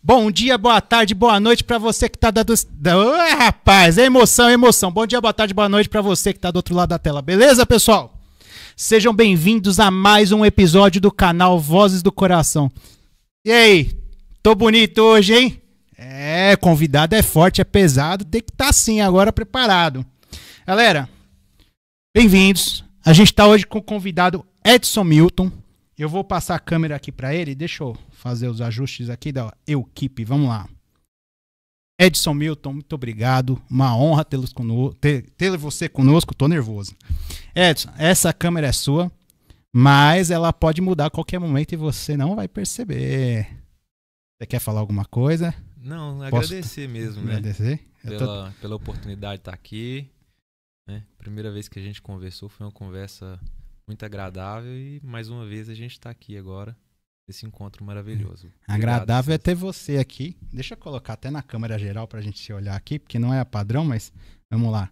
Bom dia, boa tarde, boa noite pra você que tá dando... rapaz, é emoção, é emoção. Bom dia, boa tarde, boa noite pra você que tá do outro lado da tela. Beleza, pessoal? Sejam bem-vindos a mais um episódio do canal Vozes do Coração. E aí, tô bonito hoje, hein? É, convidado é forte, é pesado, tem que estar assim agora preparado. Galera, bem-vindos. A gente tá hoje com o convidado Edson Milton. Eu vou passar a câmera aqui pra ele, deixa eu fazer os ajustes aqui da equipe, vamos lá. Edson Milton, muito obrigado, uma honra ter você conosco, tô nervoso. Edson, essa câmera é sua, mas ela pode mudar a qualquer momento e você não vai perceber. Você quer falar alguma coisa? Não, agradecer mesmo, né? Agradecer? Pela oportunidade de estar aqui. Né? Primeira vez que a gente conversou, foi uma conversa muito agradável e mais uma vez a gente está aqui agora, esse encontro maravilhoso. Agradável é ter você aqui. Deixa eu colocar até na câmera geral para a gente se olhar aqui, porque não é padrão, mas vamos lá.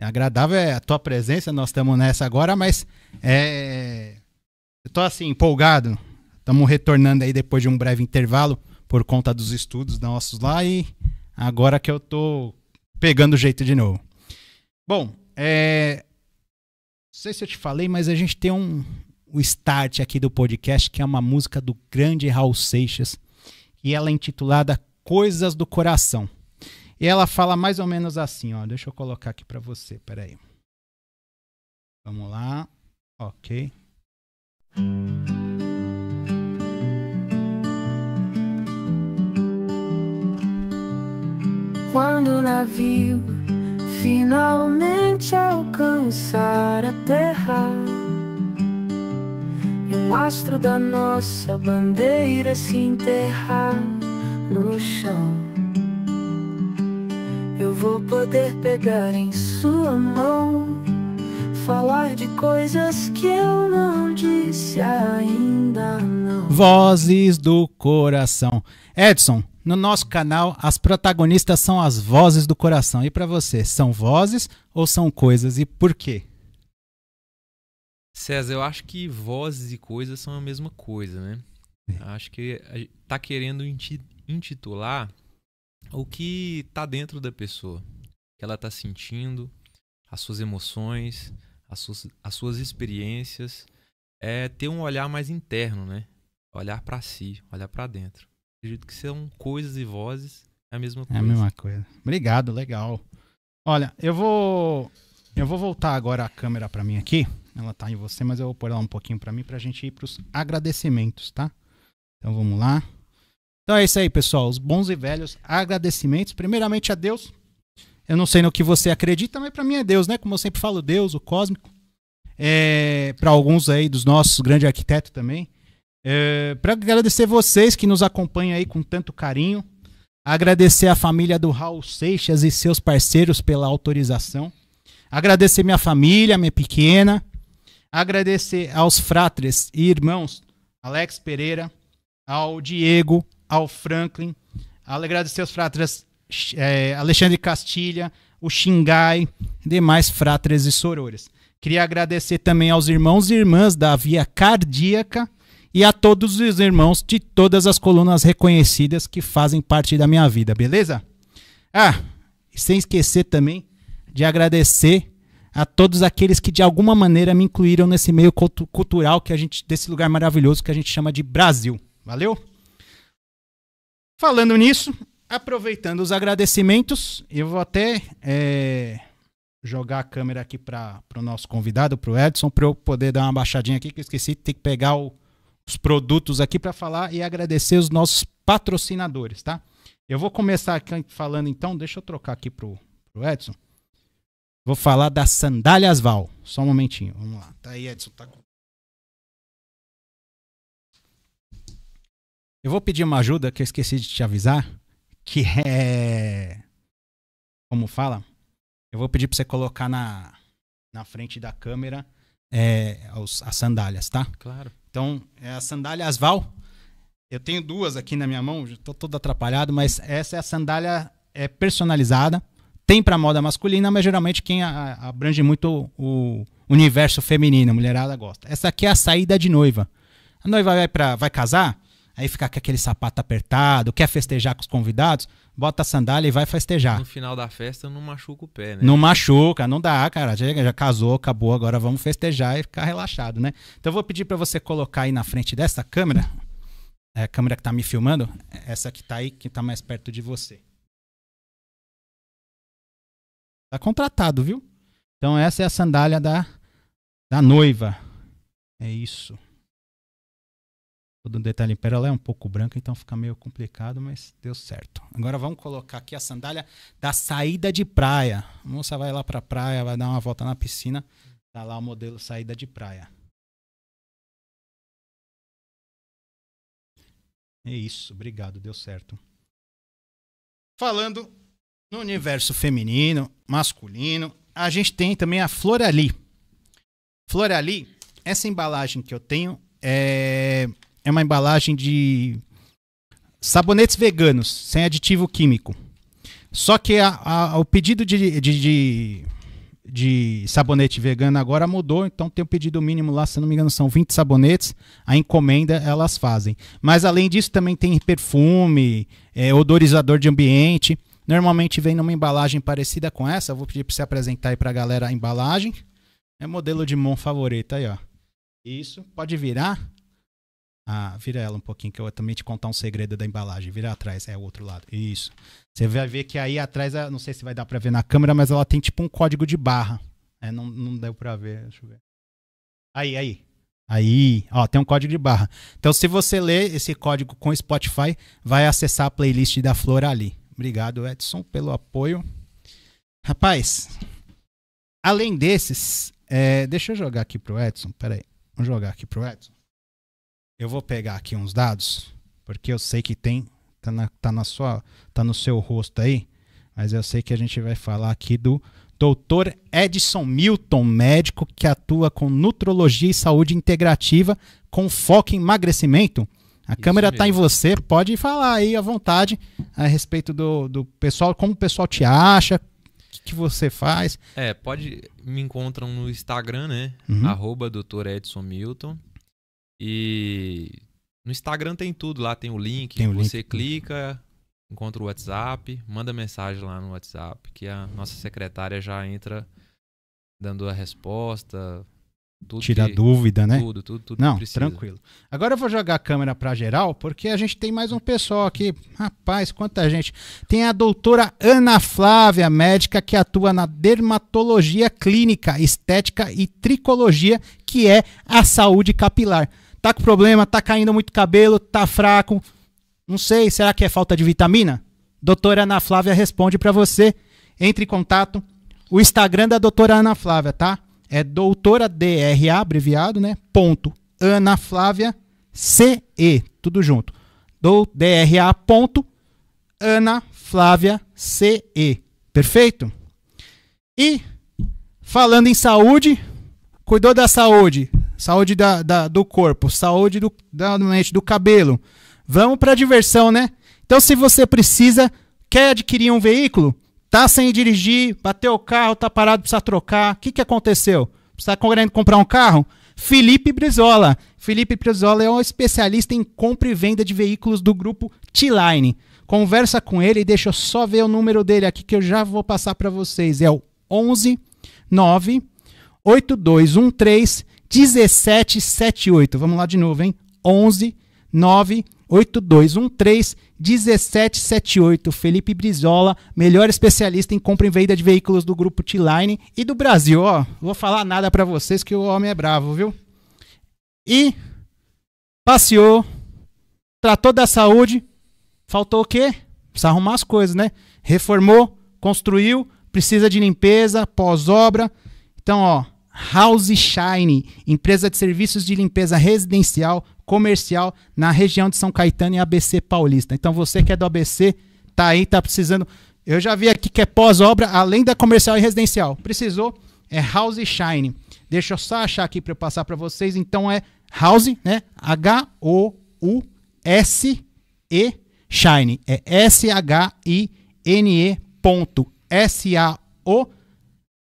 Agradável é a tua presença, nós estamos nessa agora, mas eu tô assim, empolgado. Estamos retornando aí depois de um breve intervalo por conta dos estudos nossos lá e agora que eu tô pegando o jeito de novo. Bom, não sei se eu te falei, mas a gente tem o start aqui do podcast, que é uma música do grande Raul Seixas, e ela é intitulada Coisas do Coração. E ela fala mais ou menos assim, ó. Deixa eu colocar aqui pra você, peraí. Vamos lá. Ok. Quando o navio finalmente alcançar a terra e o mastro da nossa bandeira se enterrar no chão, eu vou poder pegar em sua mão, falar de coisas que eu não disse ainda não. Vozes do Coração. Edson, no nosso canal, as protagonistas são as vozes do coração. E para você, são vozes ou são coisas? E por quê? César, eu acho que vozes e coisas são a mesma coisa, né? Acho que tá querendo intitular o que tá dentro da pessoa. O que ela tá sentindo, as suas emoções, as suas experiências. É ter um olhar mais interno, né? Olhar para si, olhar para dentro. Acredito que são coisas e vozes, é a mesma coisa. É a mesma coisa. Obrigado, legal. Olha, eu vou voltar agora a câmera para mim aqui. Ela tá em você, mas eu vou pôr ela um pouquinho para mim pra gente ir pros agradecimentos, tá? Então vamos lá. Então é isso aí, pessoal. Os bons e velhos agradecimentos. Primeiramente a Deus. Eu não sei no que você acredita, mas para mim é Deus, né? Como eu sempre falo, Deus, o cósmico. Para alguns aí dos nossos, grande arquiteto também. Para agradecer vocês que nos acompanham aí com tanto carinho, agradecer a família do Raul Seixas e seus parceiros pela autorização, agradecer minha família, minha pequena, agradecer aos fratres e irmãos Alex Pereira, ao Diego, ao Franklin, agradecer aos fratres Alexandre Castilha, o Xingai, demais fratres e sorores. Queria agradecer também aos irmãos e irmãs da Via Cardíaca e a todos os irmãos de todas as colunas reconhecidas que fazem parte da minha vida, beleza? E sem esquecer também de agradecer a todos aqueles que de alguma maneira me incluíram nesse meio cultural desse lugar maravilhoso que a gente chama de Brasil. Valeu? Falando nisso, aproveitando os agradecimentos, eu vou até jogar a câmera aqui para o nosso convidado, para o Edson, para eu poder dar uma baixadinha aqui, que eu esqueci, tem que pegar os produtos aqui para falar e agradecer os nossos patrocinadores, tá? Eu vou começar aqui falando então, deixa eu trocar aqui pro Edson. Vou falar das sandálias Val. Só um momentinho, vamos lá. Tá aí, Edson. Tá... Eu vou pedir uma ajuda que eu esqueci de te avisar, que é... Como fala? Eu vou pedir para você colocar na frente da câmera as sandálias, tá? Claro. Então, a sandália Asval, eu tenho duas aqui na minha mão, estou todo atrapalhado, mas essa é a sandália personalizada, tem para moda masculina, mas geralmente quem abrange muito o universo feminino, a mulherada gosta. Essa aqui é a saída de noiva. A noiva vai casar, aí fica com aquele sapato apertado, quer festejar com os convidados, bota a sandália e vai festejar. No final da festa não machuca o pé, né? Não machuca, não dá, cara. Já casou, acabou, agora vamos festejar e ficar relaxado, né? Então eu vou pedir para você colocar aí na frente dessa câmera, a câmera que tá me filmando, essa que tá aí, que tá mais perto de você. Tá contratado, viu? Então essa é a sandália da noiva. É isso. Todo detalhe em pérola é um pouco branca, então fica meio complicado, mas deu certo. Agora vamos colocar aqui a sandália da saída de praia. A moça vai lá pra praia, vai dar uma volta na piscina. Tá lá o modelo saída de praia. É isso, obrigado, deu certo. Falando no universo feminino, masculino, a gente tem também a Florali. Florali, essa embalagem que eu tenho é uma embalagem de sabonetes veganos, sem aditivo químico. Só que o pedido de sabonete vegano agora mudou, então tem o pedido mínimo lá, se não me engano, são 20 sabonetes, a encomenda elas fazem. Mas além disso também tem perfume, odorizador de ambiente. Normalmente vem numa embalagem parecida com essa. Eu vou pedir para você apresentar aí pra galera a embalagem. É modelo de mão favorita aí, ó. Isso, pode virar. Vira ela um pouquinho, que eu vou também te contar um segredo da embalagem. Vira atrás, é o outro lado. Isso. Você vai ver que aí atrás, não sei se vai dar pra ver na câmera, mas ela tem tipo um código de barra. Não deu pra ver, deixa eu ver. Aí, ó, tem um código de barra. Então, se você ler esse código com Spotify, vai acessar a playlist da Florali. Obrigado, Edson, pelo apoio. Rapaz, além desses, deixa eu jogar aqui pro Edson. Peraí, vamos jogar aqui pro Edson. Eu vou pegar aqui uns dados, porque eu sei que tá no seu rosto aí, mas eu sei que a gente vai falar aqui do Dr. Edson Milton, médico que atua com nutrologia e saúde integrativa com foco em emagrecimento. A câmera tá em você, pode falar aí à vontade a respeito do pessoal, como o pessoal te acha, o que você faz. Me encontram no Instagram, né? @Dr. Edson Milton. E no Instagram tem tudo, lá tem o link, você clica, encontra o WhatsApp, manda mensagem lá no WhatsApp, que a nossa secretária já entra dando a resposta. Tira dúvida, né? Tudo não, que precisa. Tranquilo. Agora eu vou jogar a câmera pra geral, porque a gente tem mais um pessoal aqui. Rapaz, quanta gente. Tem a doutora Ana Flávia, médica que atua na dermatologia clínica, estética e tricologia, que é a saúde capilar. Tá com problema, tá caindo muito cabelo, tá fraco, não sei, será que é falta de vitamina? Doutora Ana Flávia responde pra você. Entre em contato. O Instagram da doutora Ana Flávia, tá? É doutora DRA, abreviado, né? Ponto Ana Flávia CE, tudo junto. DRA ponto Ana Flávia CE. Perfeito? E falando em saúde, cuidou da saúde, saúde do corpo, saúde da mente, do cabelo. Vamos para diversão, né? Então, se você quer adquirir um veículo, tá sem dirigir, bateu o carro, tá parado, precisa trocar. O que aconteceu? Você tá querendo comprar um carro? Felipe Brizola. Felipe Brizola é um especialista em compra e venda de veículos do grupo T-Line. Conversa com ele e deixa eu só ver o número dele aqui que eu já vou passar para vocês. É o 11 9 8213 1778. Vamos lá de novo, hein? 11 9 8213 1778. Felipe Brizola, melhor especialista em compra e venda de veículos do grupo T-Line e do Brasil. Ó, vou falar nada pra vocês que o homem é bravo, viu? E passeou, tratou da saúde, faltou o quê? Precisa arrumar as coisas, né? Reformou, construiu, precisa de limpeza, pós-obra. Então, ó, House Shine, empresa de serviços de limpeza residencial, comercial, na região de São Caetano e ABC Paulista. Então você que é do ABC, tá aí, tá precisando. Eu já vi aqui que é pós-obra, além da comercial e residencial. Precisou, é House Shine. Deixa eu só achar aqui para eu passar para vocês. Então é House, né? H-O-U-S-E Shine. É S-H-I-N-E.S-A-O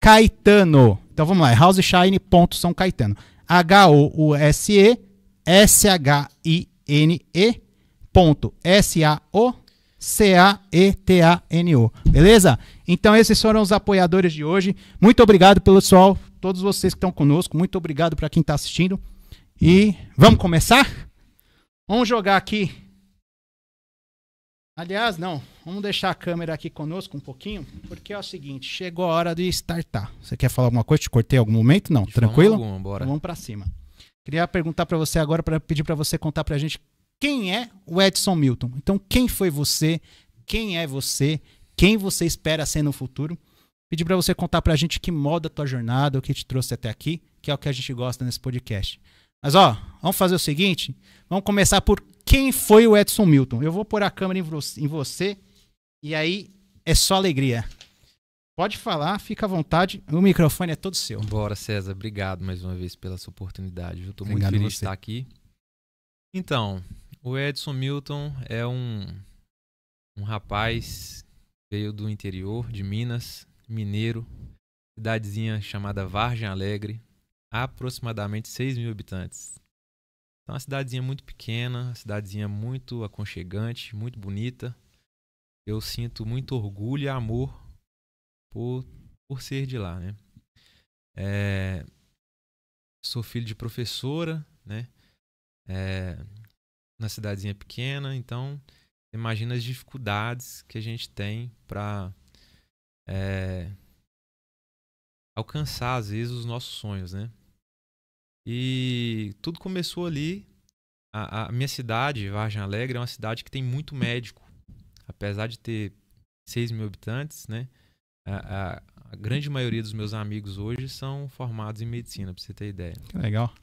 Caetano. Então vamos lá, é houseshine.São Caetano. H-O-U-S-E S-H-I-N-E Saocetano, beleza? Então esses foram os apoiadores de hoje. Muito obrigado, pessoal, todos vocês que estão conosco. Muito obrigado para quem está assistindo. E vamos começar? Vamos jogar aqui. Aliás, não. Vamos deixar a câmera aqui conosco um pouquinho, porque é o seguinte, chegou a hora de startar. Você quer falar alguma coisa? Te cortei em algum momento? Não, tranquilo? Alguma, bora. Então vamos para cima. Queria perguntar para você agora, para pedir para você contar para a gente quem é o Edson Milton. Então, quem foi você? Quem é você? Quem você espera ser no futuro? Pedir para você contar para a gente que moda a tua jornada, o que te trouxe até aqui, que é o que a gente gosta nesse podcast. Mas, ó, vamos fazer o seguinte, vamos começar por quem foi o Edson Milton. Eu vou pôr a câmera em você e aí é só alegria. Pode falar, fica à vontade, o microfone é todo seu. Bora, César, obrigado mais uma vez pela sua oportunidade. Eu estou muito Obrigado feliz de você. estar aqui. Então, o Edson Milton é um rapaz, veio do interior de Minas, mineiro, cidadezinha chamada Vargem Alegre, aproximadamente 6.000 habitantes. Então, uma cidadezinha muito pequena, uma cidadezinha muito aconchegante, muito bonita. Eu sinto muito orgulho e amor por ser de lá, né? Sou filho de professora, né? Na cidadezinha pequena, então imagina as dificuldades que a gente tem para alcançar às vezes os nossos sonhos, né? E tudo começou ali. A minha cidade, Vargem Alegre, é uma cidade que tem muito médico, apesar de ter 6.000 habitantes, né? A grande maioria dos meus amigos hoje são formados em medicina, para você ter ideia. Que legal.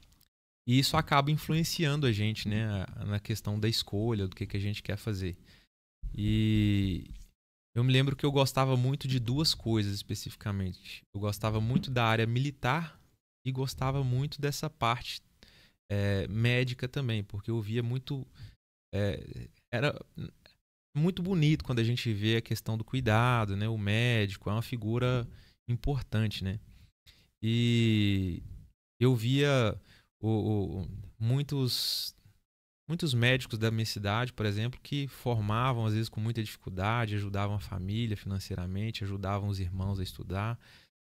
E isso acaba influenciando a gente, né, na questão da escolha, do que a gente quer fazer. E eu me lembro que eu gostava muito de duas coisas especificamente. Eu gostava muito da área militar e gostava muito dessa parte médica também, porque eu via muito... era muito bonito quando a gente vê a questão do cuidado, né? O médico é uma figura importante, né? E eu via muitos médicos da minha cidade, por exemplo, que formavam às vezes com muita dificuldade, ajudavam a família financeiramente, ajudavam os irmãos a estudar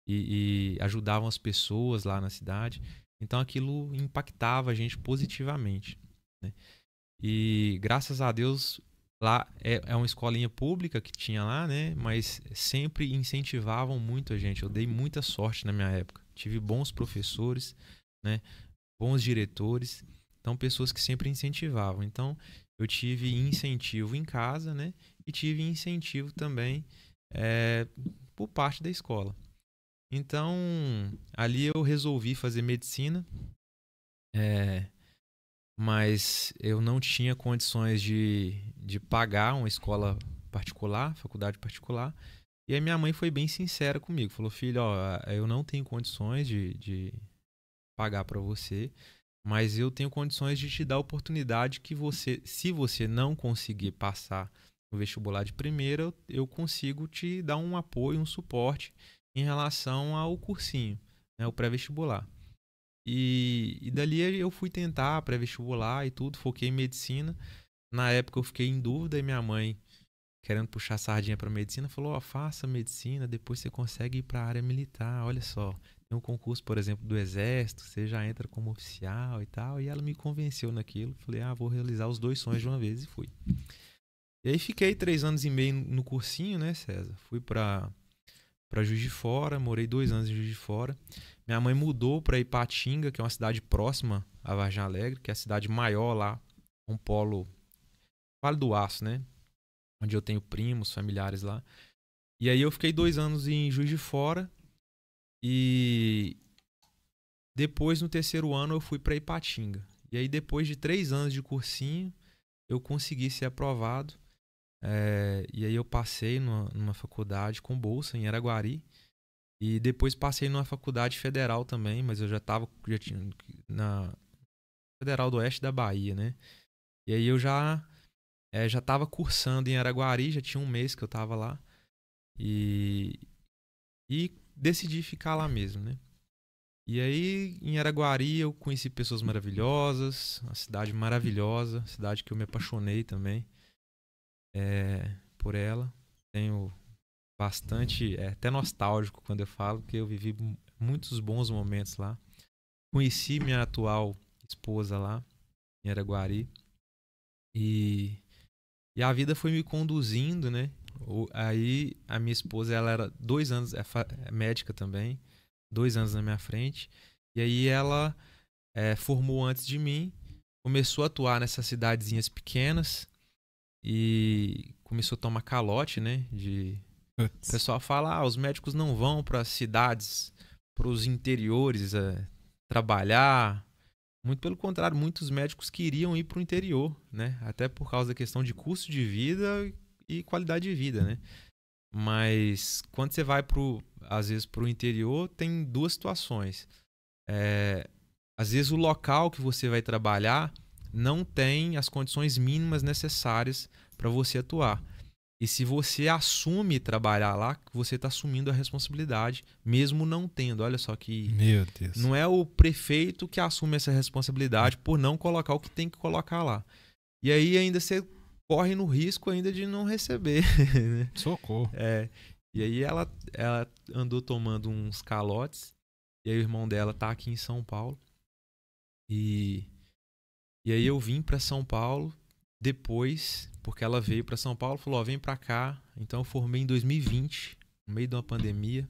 e ajudavam as pessoas lá na cidade. Então aquilo impactava a gente positivamente, né? E graças a Deus lá é uma escolinha pública que tinha lá, né? Mas sempre incentivavam muito a gente. Eu dei muita sorte na minha época. Tive bons professores, né? Bons diretores. Então, pessoas que sempre incentivavam. Então, eu tive incentivo em casa, né? E tive incentivo também por parte da escola. Então, ali eu resolvi fazer medicina. Mas eu não tinha condições de pagar uma escola particular, faculdade particular. E aí minha mãe foi bem sincera comigo. Falou, filho, ó, eu não tenho condições de pagar para você, mas eu tenho condições de te dar a oportunidade que você, se você não conseguir passar no vestibular de primeira, eu consigo te dar um apoio, um suporte em relação ao cursinho, né, o pré-vestibular. E dali eu fui tentar pré-vestibular e tudo, foquei em medicina. Na época eu fiquei em dúvida e minha mãe, querendo puxar a sardinha para medicina, falou, ó, faça medicina, depois você consegue ir para a área militar, olha só. Tem um concurso, por exemplo, do Exército, você já entra como oficial e tal. E ela me convenceu naquilo, falei, vou realizar os dois sonhos de uma vez e fui. E aí fiquei 3 anos e meio no cursinho, né, César? Fui para Juiz de Fora, morei 2 anos em Juiz de Fora. Minha mãe mudou para Ipatinga, que é uma cidade próxima a Vargem Alegre, que é a cidade maior lá, um polo, Vale do Aço, né? Onde eu tenho primos, familiares lá. E aí eu fiquei 2 anos em Juiz de Fora e depois, no 3º ano, eu fui para Ipatinga. E aí depois de 3 anos de cursinho, eu consegui ser aprovado. E aí eu passei numa faculdade com bolsa em Araguari. E depois passei numa faculdade federal também, mas eu já tinha na Federal do Oeste da Bahia, né? E aí eu já estava cursando em Araguari, já tinha 1 mês que eu estava lá. E decidi ficar lá mesmo, né? E aí, em Araguari, eu conheci pessoas maravilhosas, uma cidade maravilhosa, cidade que eu me apaixonei também por ela. Tenho bastante, até nostálgico quando eu falo, porque eu vivi muitos bons momentos lá. Conheci minha atual esposa lá, em Araguari. E a vida foi me conduzindo, né? Aí a minha esposa, ela era 2 anos, é médica também, 2 anos na minha frente. E aí ela formou antes de mim, começou a atuar nessas cidadezinhas pequenas e começou a tomar calote, né? O pessoal fala, os médicos não vão para as cidades, para os interiores trabalhar. Muito pelo contrário, muitos médicos queriam ir para o interior, né? Até por causa da questão de custo de vida e qualidade de vida, né? Mas quando você vai, às vezes, para o interior, tem 2 situações. Às vezes o local que você vai trabalhar não tem as condições mínimas necessárias para você atuar. E se você assume trabalhar lá, você está assumindo a responsabilidade, mesmo não tendo. Olha só que... Meu Deus. Não é o prefeito que assume essa responsabilidade por não colocar o que tem que colocar lá. E aí ainda você corre no risco ainda de não receber. Né? Socorro. E aí ela andou tomando uns calotes. E aí o irmão dela tá aqui em São Paulo. E aí eu vim para São Paulo depois, porque ela veio para São Paulo e falou, vem para cá. Então eu formei em 2020, no meio de uma pandemia.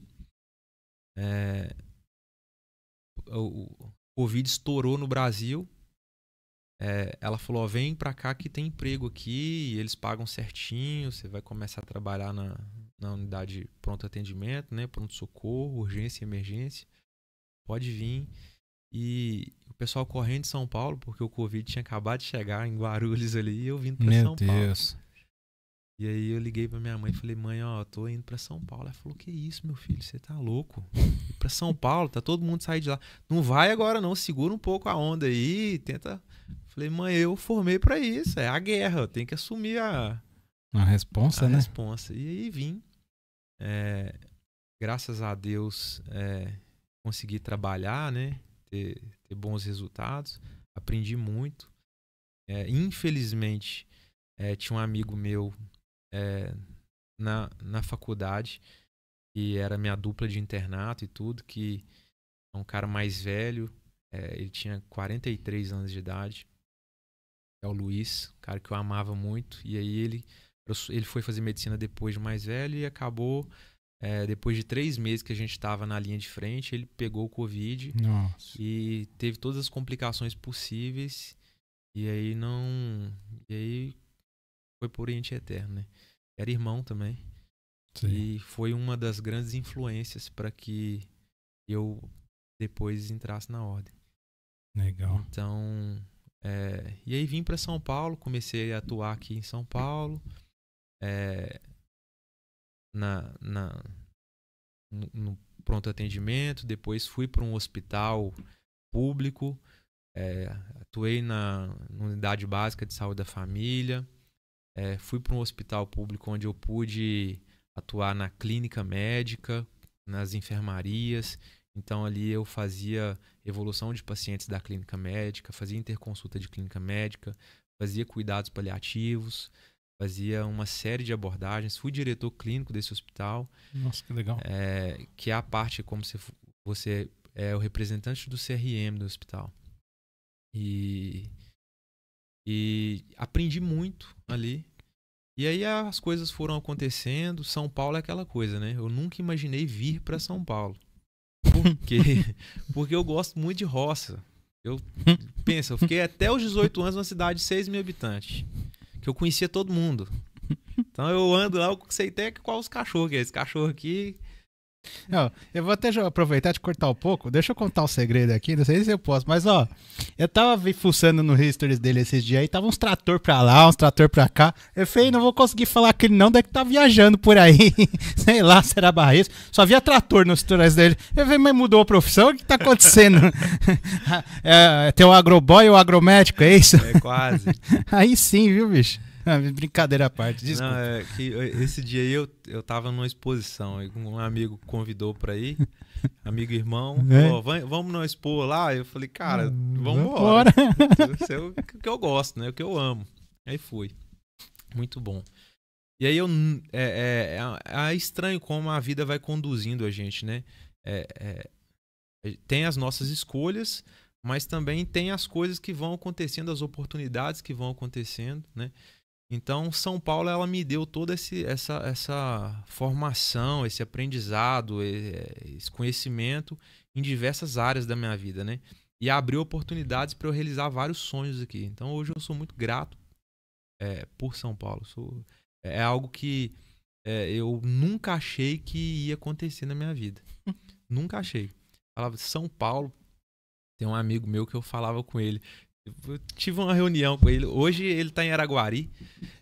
O Covid estourou no Brasil. Ela falou, vem para cá que tem emprego aqui, e eles pagam certinho, você vai começar a trabalhar na unidade de pronto atendimento, né? Pronto-socorro, urgência e emergência. Pode vir. E o pessoal correndo de São Paulo, porque o Covid tinha acabado de chegar em Guarulhos ali, e eu vim pra São Paulo. Meu Deus. E aí eu liguei pra minha mãe e falei, mãe, tô indo pra São Paulo. Ela falou, que isso, meu filho, você tá louco? Ir pra São Paulo, tá todo mundo saindo de lá. Não vai agora não, segura um pouco a onda aí, tenta... Falei, mãe, eu formei pra isso, é a guerra, eu tenho que assumir a responsa, né? Responsa. E aí vim. Graças a Deus, consegui trabalhar, né? Ter bons resultados, aprendi muito. Infelizmente, tinha um amigo meu na faculdade, que era minha dupla de internato e tudo, que é um cara mais velho, ele tinha 43 anos de idade, é o Luiz, um cara que eu amava muito, e aí ele foi fazer medicina depois de mais velho e acabou... depois de 3 meses que a gente estava na linha de frente, ele pegou o Covid. Nossa. E teve todas as complicações possíveis. E aí foi por Oriente Eterno, né? Era irmão também. Sim. E foi uma das grandes influências para que eu depois entrasse na ordem. Legal. Então, e aí vim para São Paulo, comecei a atuar aqui em São Paulo. No pronto atendimento, depois fui para um hospital público, atuei na unidade básica de saúde da família, fui para um hospital público onde eu pude atuar na clínica médica, nas enfermarias. Então ali eu fazia evolução de pacientes da clínica médica, fazia interconsulta de clínica médica, fazia cuidados paliativos, fazia uma série de abordagens, fui diretor clínico desse hospital. Nossa, que legal. Que é a parte como se você é o representante do CRM do hospital. E aprendi muito ali. E aí as coisas foram acontecendo. São Paulo é aquela coisa, né? Eu nunca imaginei vir para São Paulo. Por quê? Porque eu gosto muito de roça. Eu fiquei até os 18 anos numa cidade de 6 mil habitantes. Que eu conhecia todo mundo. Então eu ando lá, eu sei até qual os cachorros que é. Esse cachorro aqui... Não, eu vou até aproveitar de cortar um pouco. Deixa eu contar um segredo aqui, não sei se eu posso. Mas ó, eu tava fuçando no stories dele esses dias aí, tava uns trator pra lá, uns trator pra cá. Eu falei, não vou conseguir falar que ele não, deve que tá viajando por aí. Sei lá, será barreiro. Só via trator nos stories dele. Eu falei, mas mudou a profissão? O que tá acontecendo? Tem o agroboy e o agromédico, é isso? É quase. Aí sim, viu, bicho? Brincadeira à parte, desculpa. Não, que esse dia aí eu tava numa exposição, um amigo convidou pra ir, amigo e irmão. É. Falou, vamos nós expor lá? Eu falei, cara, vamos Vambora. embora. Isso é o que eu gosto, né? O que eu amo. Aí fui. Muito bom. E aí é estranho como a vida vai conduzindo a gente, né? Tem as nossas escolhas, mas também tem as coisas que vão acontecendo, as oportunidades que vão acontecendo, né? Então, São Paulo, ela me deu toda essa formação, esse aprendizado, esse conhecimento em diversas áreas da minha vida, né? E abriu oportunidades para eu realizar vários sonhos aqui. Então, hoje eu sou muito grato por São Paulo. É algo que eu nunca achei que ia acontecer na minha vida. Nunca achei. Falava São Paulo, tem um amigo meu que eu falava com ele. Eu tive uma reunião com ele. Hoje ele tá em Araguari.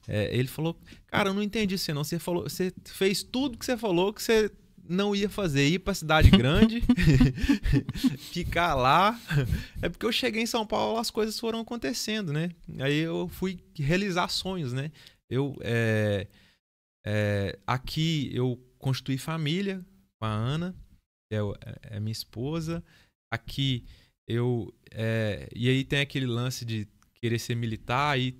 Ele falou, cara, eu não entendi você não. Você fez tudo que você falou que você não ia fazer. Ir pra cidade grande, ficar lá. É porque eu cheguei em São Paulo, as coisas foram acontecendo, né? Aí eu fui realizar sonhos, né? Aqui eu constituí família com a Ana, que é minha esposa. Aqui e aí tem aquele lance de querer ser militar. Aí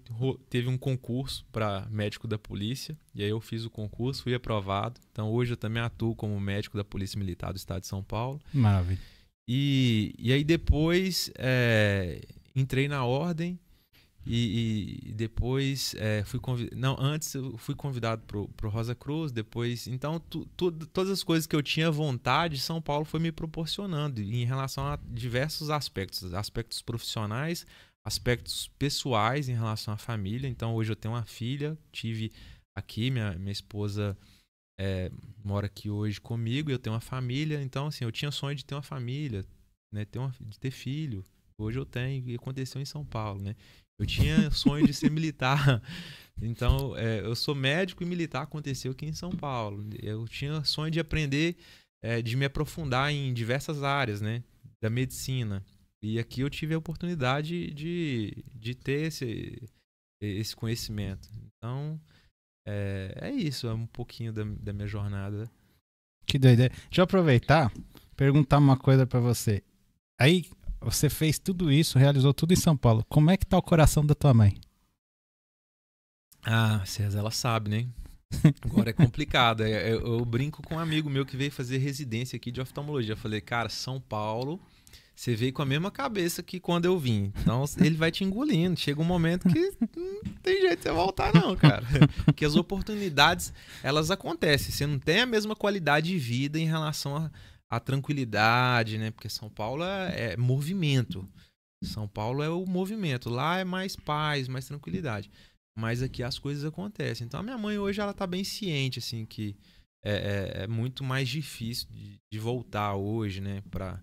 teve um concurso para médico da polícia. E aí eu fiz o concurso, fui aprovado. Então hoje eu também atuo como médico da Polícia Militar do Estado de São Paulo. Maravilha. E aí depois entrei na ordem. E depois fui convidado. Não, antes eu fui convidado pro Rosa Cruz, depois. Então, todas as coisas que eu tinha vontade, São Paulo foi me proporcionando em relação a diversos aspectos. Aspectos profissionais, aspectos pessoais em relação à família. Então, hoje eu tenho uma filha, tive aqui, minha esposa mora aqui hoje comigo, eu tenho uma família. Então, assim, eu tinha sonho de ter uma família, né, de ter filho. Hoje eu tenho, e aconteceu em São Paulo, né? Eu tinha sonho de ser militar. Então, eu sou médico e militar, aconteceu aqui em São Paulo. Eu tinha sonho de aprender, de me aprofundar em diversas áreas, né, da medicina. E aqui eu tive a oportunidade de ter esse conhecimento. Então, é isso, é um pouquinho da minha jornada. Que doideira. Deixa eu aproveitar, perguntar uma coisa pra você. Aí, você fez tudo isso, realizou tudo em São Paulo. Como é que tá o coração da tua mãe? Ah, César, ela sabe, né? Agora é complicado. Eu brinco com um amigo meu que veio fazer residência aqui de oftalmologia. Eu falei, cara, São Paulo, você veio com a mesma cabeça que quando eu vim. Então ele vai te engolindo. Chega um momento que não tem jeito de você voltar não, cara. Porque as oportunidades, elas acontecem. Você não tem a mesma qualidade de vida em relação a tranquilidade, né? Porque São Paulo é movimento. São Paulo é o movimento. Lá é mais paz, mais tranquilidade. Mas aqui as coisas acontecem. Então a minha mãe hoje ela tá bem ciente, assim, que é muito mais difícil de voltar hoje, né? Pra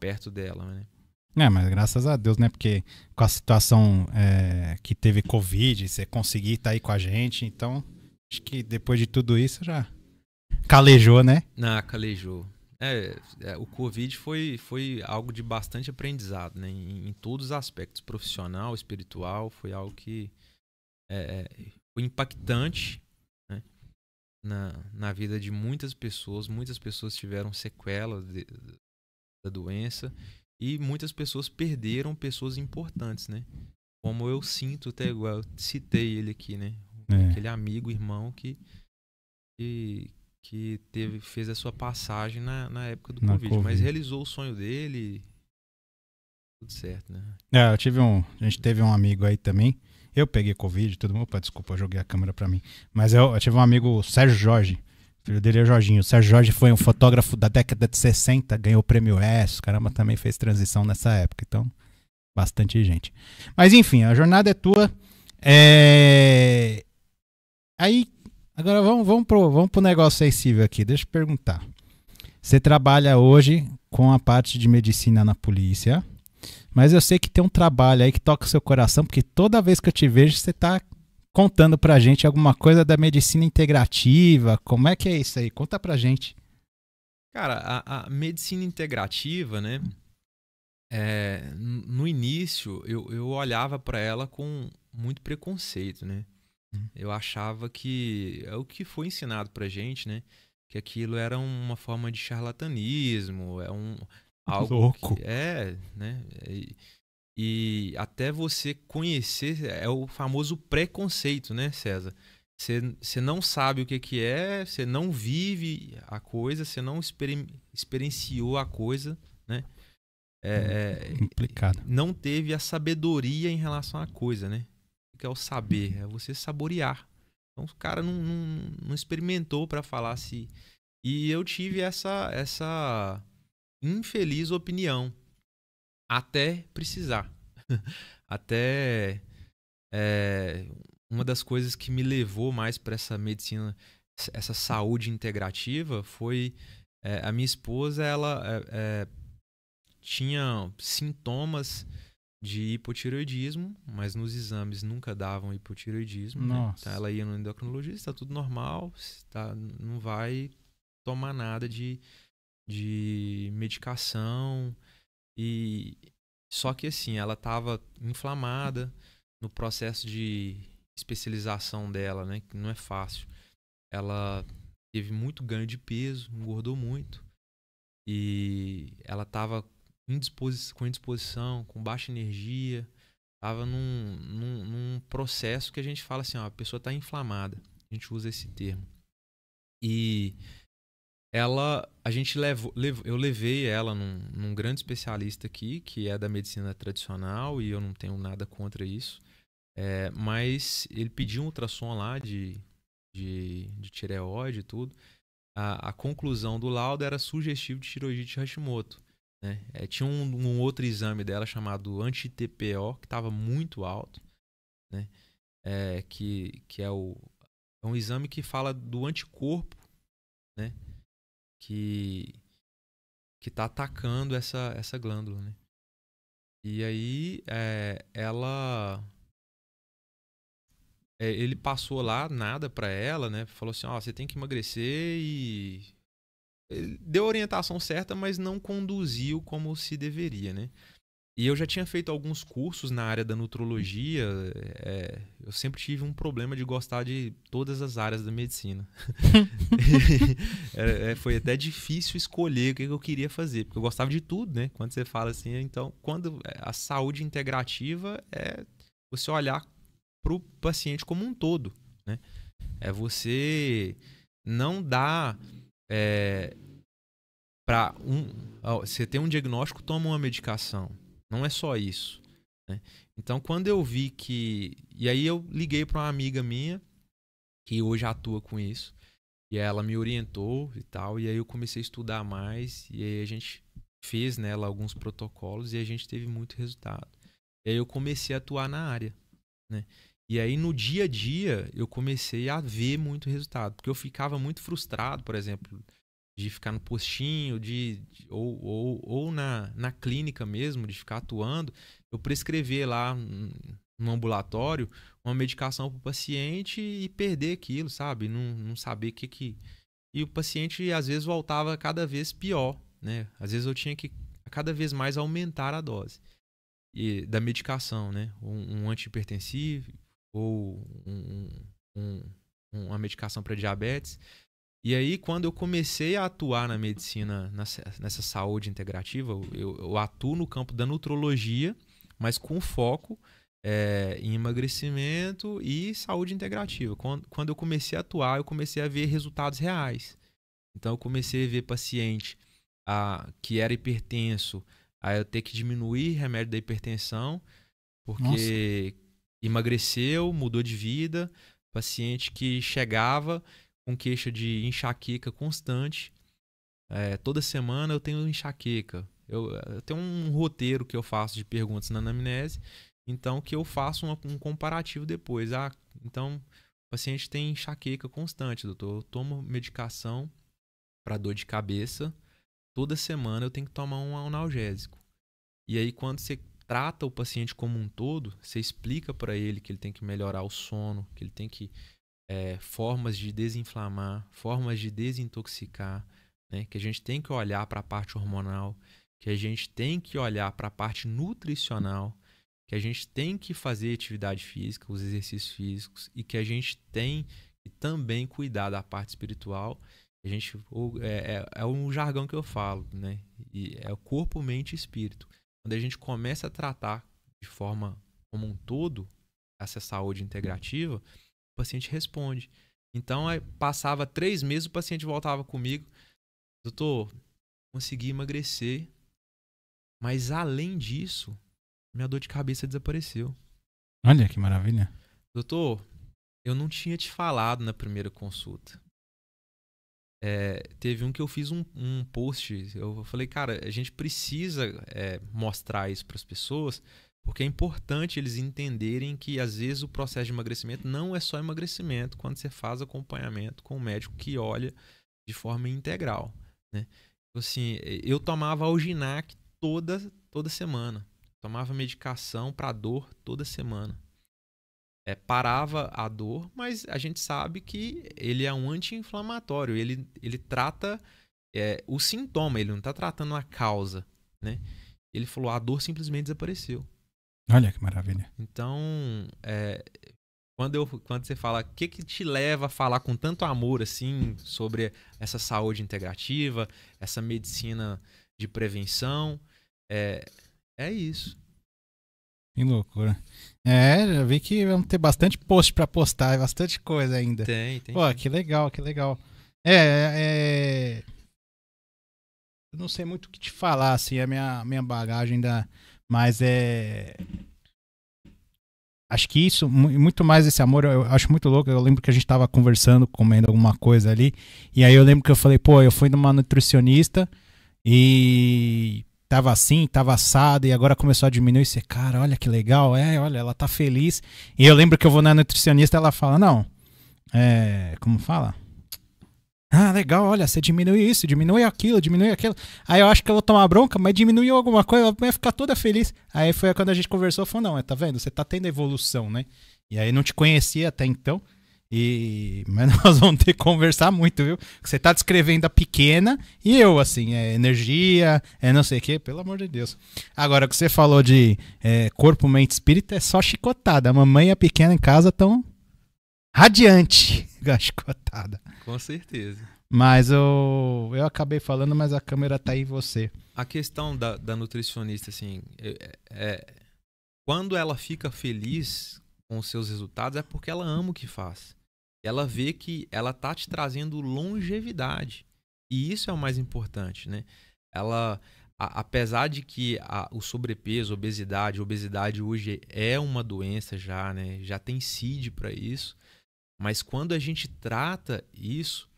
perto dela, né? Mas graças a Deus, né? Porque com a situação que teve Covid, você conseguir estar aí com a gente. Então, acho que depois de tudo isso já calejou, né? Calejou. O Covid foi algo de bastante aprendizado, né? Em todos os aspectos, profissional, espiritual, foi algo que foi impactante, né? Na vida de muitas pessoas. Muitas pessoas tiveram sequelas da doença e muitas pessoas perderam pessoas importantes, né? Como eu sinto, até igual eu citei ele aqui, né? Aquele amigo, irmão que fez a sua passagem na época do Covid, mas realizou o sonho dele, tudo certo, né? A gente teve um amigo aí também, eu peguei Covid, todo mundo, desculpa, eu joguei a câmera pra mim, mas eu tive um amigo, o Sérgio Jorge, filho dele é Jorginho. O Sérgio Jorge foi um fotógrafo da década de 60, ganhou o prêmio S, caramba, também fez transição nessa época, então, bastante gente. Mas enfim, a jornada é tua. Aí, agora vamos pro negócio sensível aqui, deixa eu perguntar. Você trabalha hoje com a parte de medicina na polícia, mas eu sei que tem um trabalho aí que toca o seu coração, porque toda vez que eu te vejo, você tá contando pra gente alguma coisa da medicina integrativa. Como é que é isso aí? Conta pra gente. Cara, a medicina integrativa, né? No início, eu olhava pra ela com muito preconceito, né? Eu achava que é o que foi ensinado pra gente, né? que aquilo era uma forma de charlatanismo, algo Louco. que né? E até você conhecer, é o famoso preconceito, né, César? Você não sabe o que é, você não vive a coisa, você não experienciou a coisa, né? Complicado. Não teve a sabedoria em relação à coisa, né? O que é o saber? É você saborear. Então o cara não experimentou para falar se... E eu tive essa infeliz opinião até precisar. Até uma das coisas que me levou mais para essa medicina, essa saúde integrativa, foi a minha esposa, ela tinha sintomas de hipotireoidismo, mas nos exames nunca davam hipotireoidismo. Né? Então, ela ia no endocrinologista, está tudo normal, não vai tomar nada de medicação. Só que assim, ela estava inflamada no processo de especialização dela, né? Que não é fácil. Ela teve muito ganho de peso, engordou muito. E ela estava com indisposição, com baixa energia. Estava num processo que a gente fala assim, ó, a pessoa está inflamada. A gente usa esse termo. E eu levei ela num grande especialista aqui, que é da medicina tradicional, e eu não tenho nada contra isso. Mas ele pediu um ultrassom lá de tireoide e tudo. A conclusão do laudo era sugestivo de tireoidite Hashimoto. Né? Tinha um outro exame dela chamado anti-TPO, que estava muito alto. Né? Que é um exame que fala do anticorpo, né? Que está atacando essa glândula, né? E aí ele passou lá nada para ela, né? Falou assim, ó, você tem que emagrecer, e ele deu a orientação certa, mas não conduziu como se deveria, né? E eu já tinha feito alguns cursos na área da nutrologia. Eu sempre tive um problema de gostar de todas as áreas da medicina. Foi até difícil escolher o que eu queria fazer, porque eu gostava de tudo, né? Quando você fala assim, então, quando a saúde integrativa é você olhar para o paciente como um todo, né? É você não dar para você tem um diagnóstico, toma uma medicação. Não é só isso. Né? Então, quando eu vi que... E aí eu liguei para uma amiga minha, que hoje atua com isso, e ela me orientou e tal, e aí eu comecei a estudar mais, e aí a gente fez nela alguns protocolos, e a gente teve muito resultado. E aí eu comecei a atuar na área. Né? E aí no dia a dia eu comecei a ver muito resultado, porque eu ficava muito frustrado, por exemplo, de ficar no postinho, ou na clínica mesmo, de ficar atuando, eu prescrever lá no ambulatório uma medicação para o paciente e perder aquilo, sabe? Não saber o que... E o paciente, às vezes, voltava cada vez pior, né? Às vezes eu tinha que cada vez mais aumentar a dose da medicação, né? Um antihipertensivo ou uma medicação para diabetes. E aí, quando eu comecei a atuar na medicina, nessa saúde integrativa, eu atuo no campo da nutrologia, mas com foco em emagrecimento e saúde integrativa. Quando eu comecei a atuar, eu comecei a ver resultados reais. Então, eu comecei a ver paciente que era hipertenso, aí eu ter que diminuir remédio da hipertensão, porque emagreceu, mudou de vida. Paciente que chegava com queixa de enxaqueca constante. Toda semana eu tenho enxaqueca. Eu tenho um roteiro que eu faço de perguntas na anamnese, então que eu faço um comparativo depois. Então, o paciente tem enxaqueca constante, doutor. Eu tomo medicação para dor de cabeça. Toda semana eu tenho que tomar um analgésico. E aí, quando você trata o paciente como um todo, você explica para ele que ele tem que melhorar o sono, que ele tem que formas de desinflamar, formas de desintoxicar, né? Que a gente tem que olhar para a parte hormonal, que a gente tem que olhar para a parte nutricional, que a gente tem que fazer atividade física, os exercícios físicos, e que a gente tem que também cuidar da parte espiritual É um jargão que eu falo, né? E é o corpo, mente e espírito. Quando a gente começa a tratar de forma como um todo essa saúde integrativa, o paciente responde. Então, aí, passava 3 meses, o paciente voltava comigo: doutor, consegui emagrecer, mas além disso, minha dor de cabeça desapareceu. Olha que maravilha. Doutor, eu não tinha te falado na primeira consulta. Teve um que eu fiz um post, eu falei, cara, a gente precisa mostrar isso para as pessoas, porque é importante eles entenderem que às vezes o processo de emagrecimento não é só emagrecimento quando você faz acompanhamento com um médico que olha de forma integral, né? Assim, eu tomava Alginac toda semana, tomava medicação para dor toda semana. Parava a dor, mas a gente sabe que ele é um anti-inflamatório, ele trata o sintoma, ele não está tratando a causa, né? Ele falou, a dor simplesmente desapareceu. Olha que maravilha. Então, quando você fala, o que te leva a falar com tanto amor assim sobre essa saúde integrativa, essa medicina de prevenção, é isso. Que loucura. Já vi que vamos ter bastante post pra postar, bastante coisa ainda. Tem. Pô, que legal, que legal. Eu não sei muito o que te falar, assim, a minha bagagem ainda, mas acho que isso, muito mais esse amor, eu acho muito louco. Eu lembro que a gente tava conversando, comendo alguma coisa ali, e aí eu lembro que eu falei, pô, eu fui numa nutricionista e tava assim, tava assado, e agora começou a diminuir. Você, cara, olha que legal, olha, ela tá feliz. E eu lembro que eu vou na nutricionista, ela fala, não, como fala? Ah, legal, olha, você diminui isso, diminui aquilo. Aí eu acho que eu vou tomar bronca, mas diminuiu alguma coisa, ela vai ficar toda feliz. Aí foi quando a gente conversou, falou, não, tá vendo, você tá tendo evolução, né? E aí não te conhecia até então, mas nós vamos ter que conversar muito, viu? Porque você tá descrevendo a pequena e eu, assim, energia, não sei o quê, pelo amor de Deus. Agora, o que você falou de corpo, mente, espírito é só chicotada. A mamãe e a pequena em casa estão radiante com a chicotada. Com certeza. Mas eu acabei falando, mas a câmera tá aí em você. A questão da nutricionista, assim, quando ela fica feliz com os seus resultados, é porque ela ama o que faz. Ela vê que ela tá te trazendo longevidade. E isso é o mais importante, né? Apesar de que o sobrepeso, obesidade hoje é uma doença já, né? Já tem CID para isso. Mas quando a gente trata isso,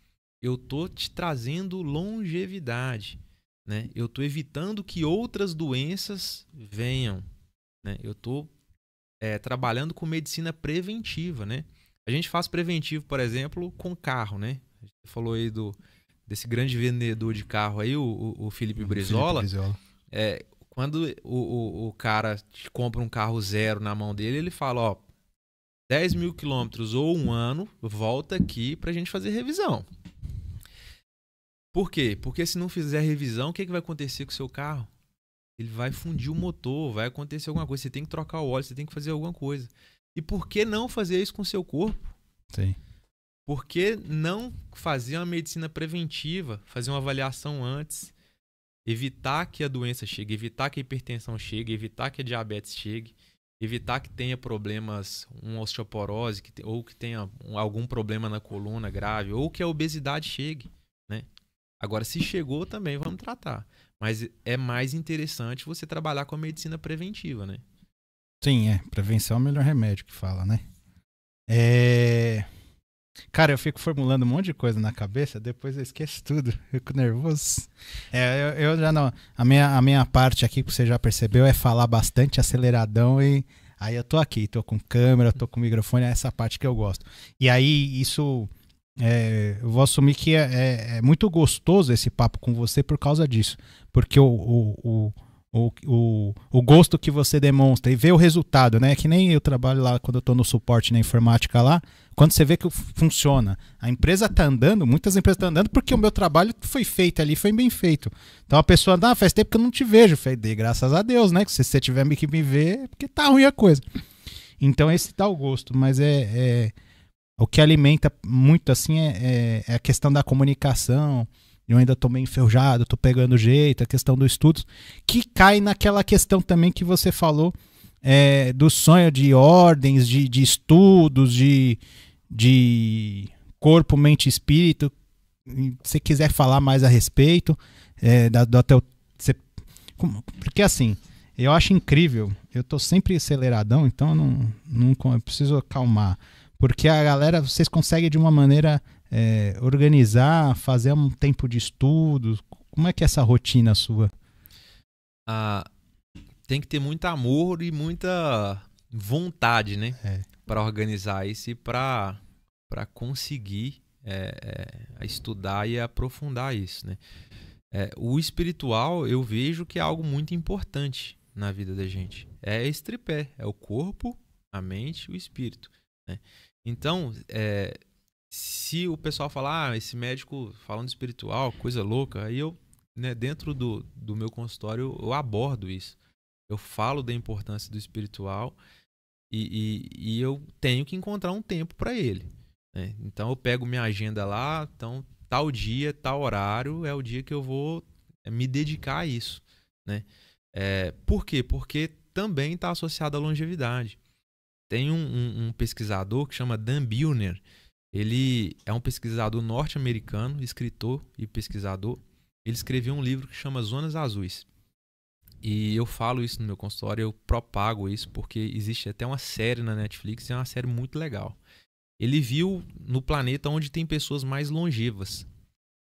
eu tô te trazendo longevidade, né? Eu tô evitando que outras doenças venham, né? Eu tô trabalhando com medicina preventiva, né? A gente faz preventivo, por exemplo, com carro, né? A gente falou aí desse grande vendedor de carro aí, o Felipe Brizola. Quando o cara te compra um carro zero na mão dele, ele fala, ó, 10 mil quilômetros ou 1 ano, volta aqui pra gente fazer revisão. Por quê? Porque se não fizer revisão, o que vai acontecer com o seu carro? Ele vai fundir o motor, vai acontecer alguma coisa, você tem que trocar o óleo, você tem que fazer alguma coisa. E por que não fazer isso com o seu corpo? Sim. Por que não fazer uma medicina preventiva, fazer uma avaliação antes, evitar que a doença chegue, evitar que a hipertensão chegue, evitar que a diabetes chegue, evitar que tenha problemas, uma osteoporose, ou que tenha algum problema na coluna grave, ou que a obesidade chegue, né? Agora, se chegou também, vamos tratar. Mas é mais interessante você trabalhar com a medicina preventiva, né? Sim, prevenção é o melhor remédio que fala, né? Cara, eu fico formulando um monte de coisa na cabeça, depois eu esqueço tudo, fico nervoso. Eu já não. A minha parte aqui, que você já percebeu, é falar bastante aceleradão e aí eu tô aqui, tô com câmera, tô com microfone, é essa parte que eu gosto. E aí isso, eu vou assumir que é muito gostoso esse papo com você por causa disso, porque o gosto que você demonstra e ver o resultado, né? Que nem eu trabalho lá quando eu tô no suporte na informática lá, quando você vê que funciona. A empresa tá andando, muitas empresas estão andando porque o meu trabalho foi feito ali, foi bem feito. Então a pessoa, faz tempo que eu não te vejo. Eu falei, graças a Deus, né? Que se você tiver que me ver, é porque tá ruim a coisa. Então esse dá o gosto, mas O que alimenta muito, assim, é a questão da comunicação. Eu ainda tô meio enferrujado, tô pegando jeito, a questão dos estudos, que cai naquela questão também que você falou, do sonho de ordens, de estudos, de corpo, mente e espírito. Se quiser falar mais a respeito, porque assim, eu acho incrível, eu tô sempre aceleradão, então eu preciso acalmar, porque a galera, vocês conseguem de uma maneira organizar, fazer um tempo de estudo. Como é que é essa rotina sua? Tem que ter muito amor e muita vontade, né? Para organizar isso e para conseguir estudar e aprofundar isso, né? O espiritual, eu vejo que é algo muito importante na vida da gente. É esse tripé, é o corpo, a mente e o espírito, né? Então, se o pessoal falar, esse médico falando espiritual, coisa louca, aí eu, né, dentro do meu consultório, eu abordo isso. Eu falo da importância do espiritual e eu tenho que encontrar um tempo para ele, né? Então eu pego minha agenda lá, então tal dia, tal horário é o dia que eu vou me dedicar a isso, né? Por quê? Porque também está associado à longevidade. Tem um pesquisador que chama Dan Buettner. Ele é um pesquisador norte-americano, escritor e pesquisador. Ele escreveu um livro que chama Zonas Azuis. E eu falo isso no meu consultório, eu propago isso, porque existe até uma série na Netflix, e é uma série muito legal. Ele viu no planeta onde tem pessoas mais longevas,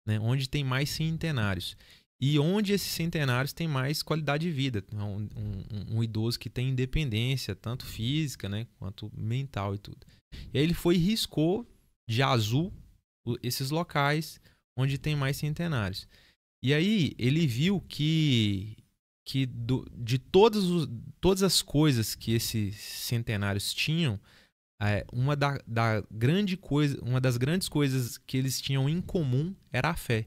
né? Onde tem mais centenários. E onde esses centenários têm mais qualidade de vida. Um idoso que tem independência, tanto física, né, quanto mental e tudo. E aí ele foi e riscou de azul esses locais onde tem mais centenários. E aí ele viu que de todas as coisas que esses centenários tinham, uma das grandes coisas que eles tinham em comum era a fé,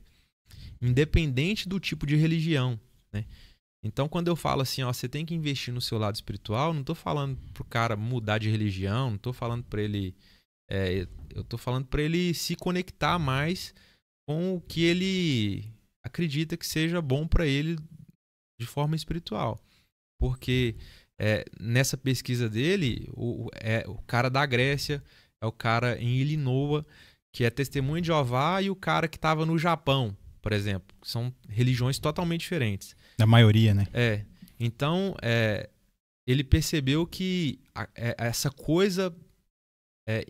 independente do tipo de religião, né? Então, quando eu falo assim, ó, você tem que investir no seu lado espiritual, não estou falando pro cara mudar de religião, não estou falando para ele, eu estou falando para ele se conectar mais com o que ele acredita que seja bom para ele de forma espiritual, porque nessa pesquisa dele, o cara da Grécia, é o cara em Illinois, que é testemunha de Jeová, e o cara que estava no Japão, por exemplo. São religiões totalmente diferentes. Da maioria, né? Então, ele percebeu que essa coisa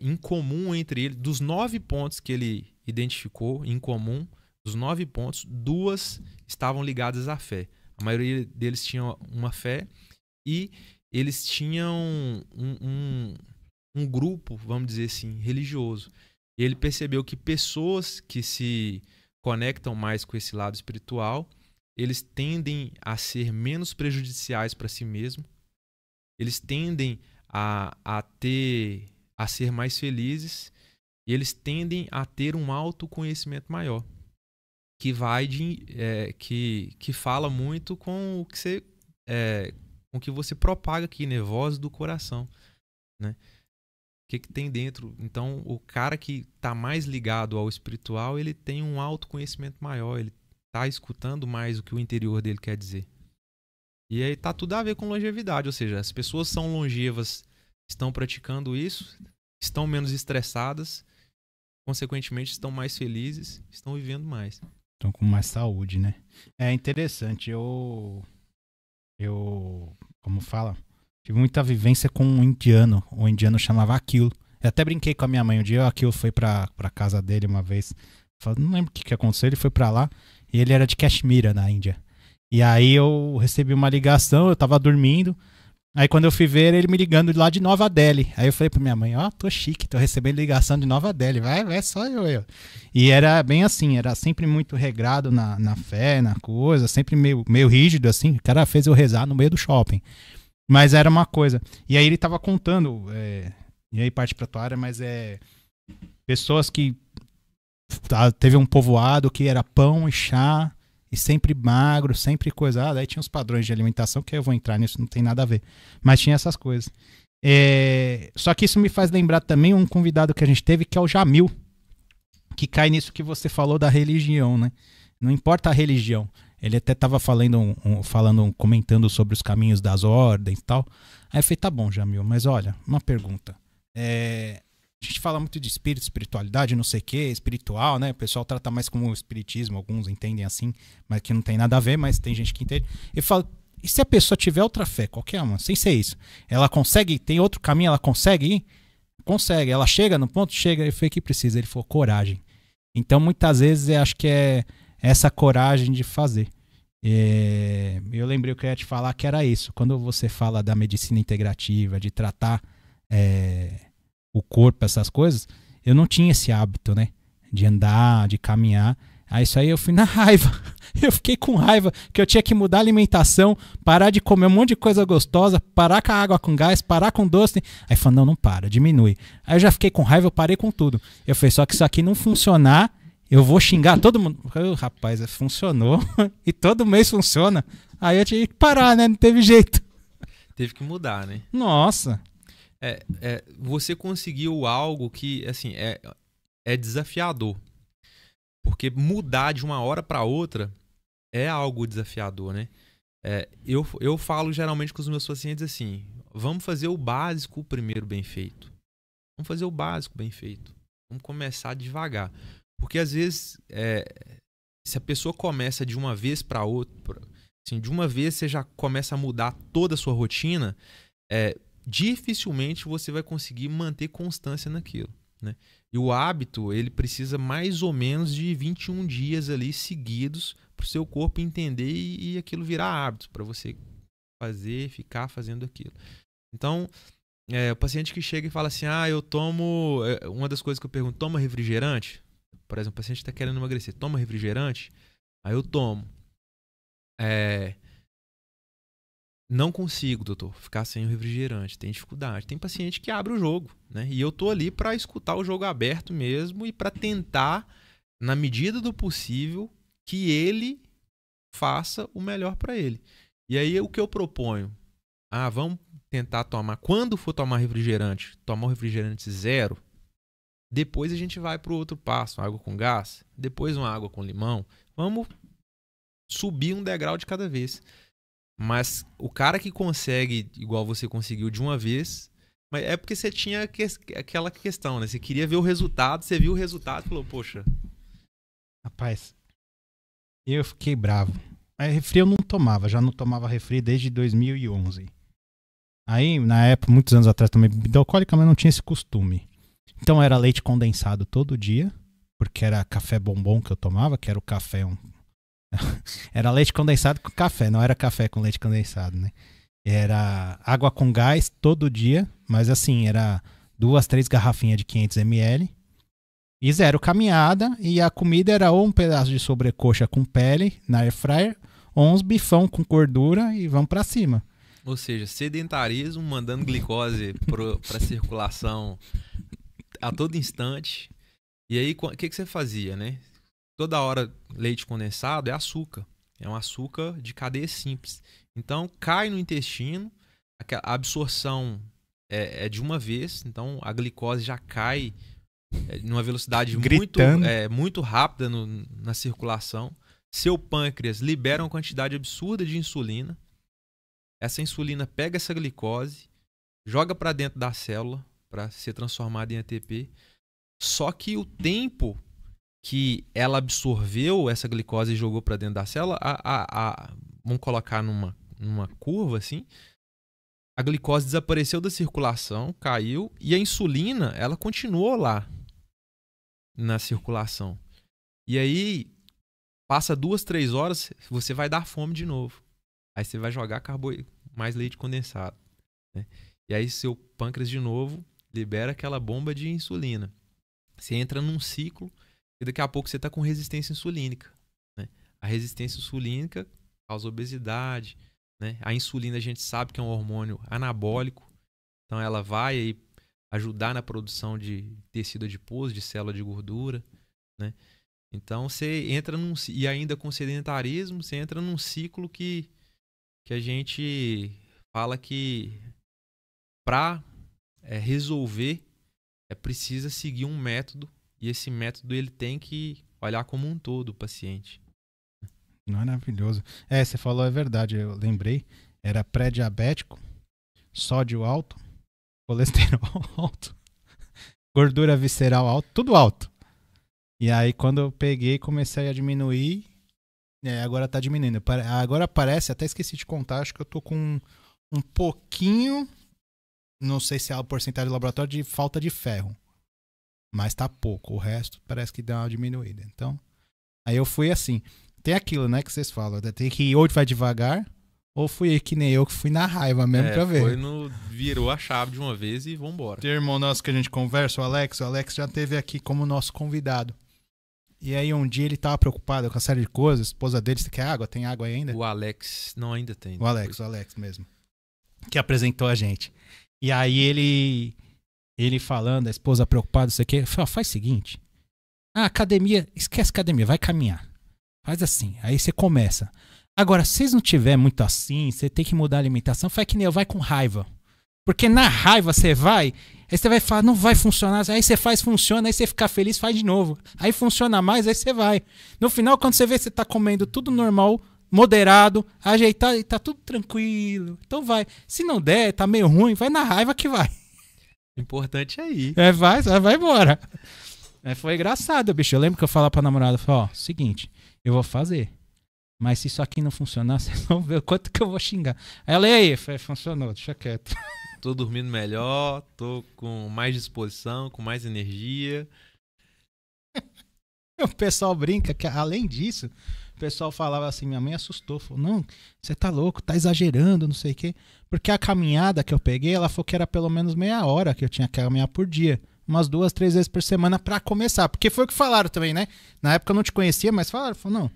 em comum entre eles, dos 9 pontos que ele identificou em comum, dos 9 pontos, 2 estavam ligadas à fé. A maioria deles tinham uma fé e eles tinham um grupo, vamos dizer assim, religioso. E ele percebeu que pessoas que se conectam mais com esse lado espiritual, eles tendem a ser menos prejudiciais para si mesmo, eles tendem a ser mais felizes, e eles tendem a ter um autoconhecimento maior, que vai que fala muito com o que você com o que você propaga aqui, né? Voz do coração, né? O que tem dentro. Então, o cara que está mais ligado ao espiritual, ele tem um autoconhecimento maior, ele está escutando mais o que o interior dele quer dizer. E aí tá tudo a ver com longevidade, ou seja, as pessoas são longevas, estão praticando isso, estão menos estressadas, consequentemente estão mais felizes, estão vivendo mais. Estão com mais saúde, né? É interessante, como fala, tive muita vivência com um indiano. O indiano chamava Akil. Eu até brinquei com a minha mãe. Um dia o Akil foi pra casa dele uma vez. Não lembro o que aconteceu. Ele foi pra lá e ele era de Caxemira, na Índia. E aí eu recebi uma ligação, eu tava dormindo. Aí quando eu fui ver, ele me ligando lá de Nova Delhi. Aí eu falei pra minha mãe, ó, tô chique, tô recebendo ligação de Nova Delhi. Vai, só eu. E era bem assim, era sempre muito regrado na fé, na coisa, sempre meio rígido, assim. O cara fez eu rezar no meio do shopping. Mas era uma coisa. E aí ele tava contando, e aí parte pra tua área, mas pessoas que teve um povoado que era pão e chá, e sempre magro, sempre coisado. Aí tinha os padrões de alimentação, que eu vou entrar nisso, não tem nada a ver. Mas tinha essas coisas. Só que isso me faz lembrar também um convidado que a gente teve, que é o Jamil, que cai nisso que você falou da religião, né? Não importa a religião. Ele até estava comentando sobre os caminhos das ordens e tal. Aí eu falei, tá bom, Jamil, mas olha, uma pergunta. A gente fala muito de espírito, espiritualidade, não sei o que, espiritual, né? O pessoal trata mais como espiritismo, alguns entendem assim, mas que não tem nada a ver, mas tem gente que entende. Eu falo, e se a pessoa tiver outra fé, qualquer uma, sem ser isso, ela consegue, tem outro caminho, ela consegue ir? Consegue. Ela chega no ponto, chega, e foi o que precisa. Ele falou, coragem. Então, muitas vezes, eu acho que é essa coragem de fazer. Eu lembrei o que eu ia te falar, que era isso. Quando você fala da medicina integrativa, de tratar o corpo, essas coisas, eu não tinha esse hábito, né? De andar, de caminhar. Aí isso aí eu fui na raiva. Eu fiquei com raiva que eu tinha que mudar a alimentação, parar de comer um monte de coisa gostosa, parar com a água com gás, parar com doce. Aí falou, não para, diminui. Aí eu já fiquei com raiva, eu parei com tudo. Eu falei, só que isso aqui não funcionar, eu vou xingar todo mundo. Rapaz, funcionou. E todo mês funciona. Aí eu tive que parar, né? Não teve jeito. Teve que mudar, né? Nossa. Você conseguiu algo que, assim, é desafiador. Porque mudar de uma hora para outra é algo desafiador, né? Eu falo geralmente com os meus pacientes assim, vamos fazer o básico primeiro bem feito. Vamos fazer o básico bem feito. Vamos começar devagar. Porque às vezes, se a pessoa começa de uma vez para outra, assim, de uma vez você já começa a mudar toda a sua rotina, dificilmente você vai conseguir manter constância naquilo, né? E o hábito, ele precisa mais ou menos de 21 dias ali seguidos para o seu corpo entender e aquilo virar hábito, para você ficar fazendo aquilo. Então, o paciente que chega e fala assim, eu tomo... Uma das coisas que eu pergunto, toma refrigerante? Por exemplo, o paciente está querendo emagrecer, toma refrigerante? Aí eu tomo. Não consigo, doutor, ficar sem o refrigerante, tem dificuldade. Tem paciente que abre o jogo, né? E eu tô ali para escutar o jogo aberto mesmo e para tentar, na medida do possível, que ele faça o melhor para ele. E aí o que eu proponho? Vamos tentar tomar, quando for tomar refrigerante, tomar o refrigerante 0. Depois a gente vai para o outro passo, água com gás, depois uma água com limão. Vamos subir um degrau de cada vez. Mas o cara que consegue, igual você conseguiu de uma vez, mas é porque você tinha aquela questão, né? Você queria ver o resultado, você viu o resultado e falou, poxa. Rapaz, eu fiquei bravo. Refri eu não tomava, já não tomava refri desde 2011. Aí, na época, muitos anos atrás, tomei bebida alcoólica, mas não tinha esse costume. Então era leite condensado todo dia, porque era café bombom que eu tomava, que era o café... Era leite condensado com café, não era café com leite condensado, né? Era água com gás todo dia, mas assim, era 2, 3 garrafinhas de 500 ml e 0 caminhada, e a comida era ou um pedaço de sobrecoxa com pele na air fryer, ou uns bifão com gordura e vamos pra cima. Ou seja, sedentarismo, mandando glicose pra circulação a todo instante. E aí, o que você fazia, né? Toda hora leite condensado é açúcar. É um açúcar de cadeia simples. Então, cai no intestino, a absorção é de uma vez. Então, a glicose já cai numa velocidade muito rápida na circulação. Seu pâncreas libera uma quantidade absurda de insulina. Essa insulina pega essa glicose, joga para dentro da célula para ser transformada em ATP. Só que o tempo que ela absorveu essa glicose e jogou para dentro da célula, vamos colocar numa curva assim, a glicose desapareceu da circulação, caiu, e a insulina, ela continuou lá na circulação. E aí, passa 2, 3 horas, você vai dar fome de novo. Aí você vai jogar mais leite condensado, né? E aí seu pâncreas de novo libera aquela bomba de insulina. Você entra num ciclo e daqui a pouco você está com resistência insulínica, né? A resistência insulínica causa obesidade, né? A insulina a gente sabe que é um hormônio anabólico, então ela vai aí ajudar na produção de tecido adiposo, de célula de gordura, né? Então você entra e ainda com sedentarismo, você entra num ciclo que a gente fala que para resolver, precisa seguir um método, e esse método ele tem que olhar como um todo o paciente. Maravilhoso. Você falou, é verdade, eu lembrei. Era pré-diabético, sódio alto, colesterol alto, gordura visceral alto, tudo alto. E aí quando eu peguei, comecei a diminuir, agora tá diminuindo. Agora parece, até esqueci de contar, acho que eu tô com um pouquinho, não sei se é a porcentagem do laboratório, de falta de ferro. Mas tá pouco, o resto parece que deu uma diminuída. Então, aí eu fui assim. Tem aquilo, né, que vocês falam, tem que ir ou vai devagar, ou fui que nem eu, que fui na raiva mesmo pra ver. Virou a chave de uma vez e vambora. Tem irmão nosso que a gente conversa, o Alex já esteve aqui como nosso convidado. E aí um dia ele tava preocupado com a série de coisas, a esposa dele, você quer água? Tem água aí ainda? O Alex, não, ainda tem. O Alex mesmo, que apresentou a gente. E aí ele falando, a esposa preocupada, isso aqui, faz o seguinte, academia, esquece academia, vai caminhar. Faz assim, aí você começa. Agora, se vocês não tiver muito assim, você tem que mudar a alimentação, faz que nem eu, vai com raiva. Porque na raiva você vai, aí você vai falar, não vai funcionar, aí você faz, funciona, aí você fica feliz, faz de novo. Aí funciona mais, aí você vai. No final, quando você vê que você tá comendo tudo normal, moderado, ajeitado, e tá tudo tranquilo. Então vai. Se não der, tá meio ruim, vai na raiva que vai. O importante é ir. Vai embora. Foi engraçado, bicho. Eu lembro que eu falava pra namorada, seguinte, eu vou fazer. Mas se isso aqui não funcionar, vocês vão ver o quanto que eu vou xingar. Ela, e aí? Funcionou, deixa quieto. Tô dormindo melhor, tô com mais disposição, com mais energia. O pessoal brinca que, além disso, o pessoal falava assim, minha mãe assustou, falou, não, você tá louco, tá exagerando, não sei o quê. Porque a caminhada que eu peguei, ela falou que era pelo menos meia hora que eu tinha que caminhar por dia. Umas 2, 3 vezes por semana pra começar. Porque foi o que falaram também, né? Na época eu não te conhecia, mas falaram, não,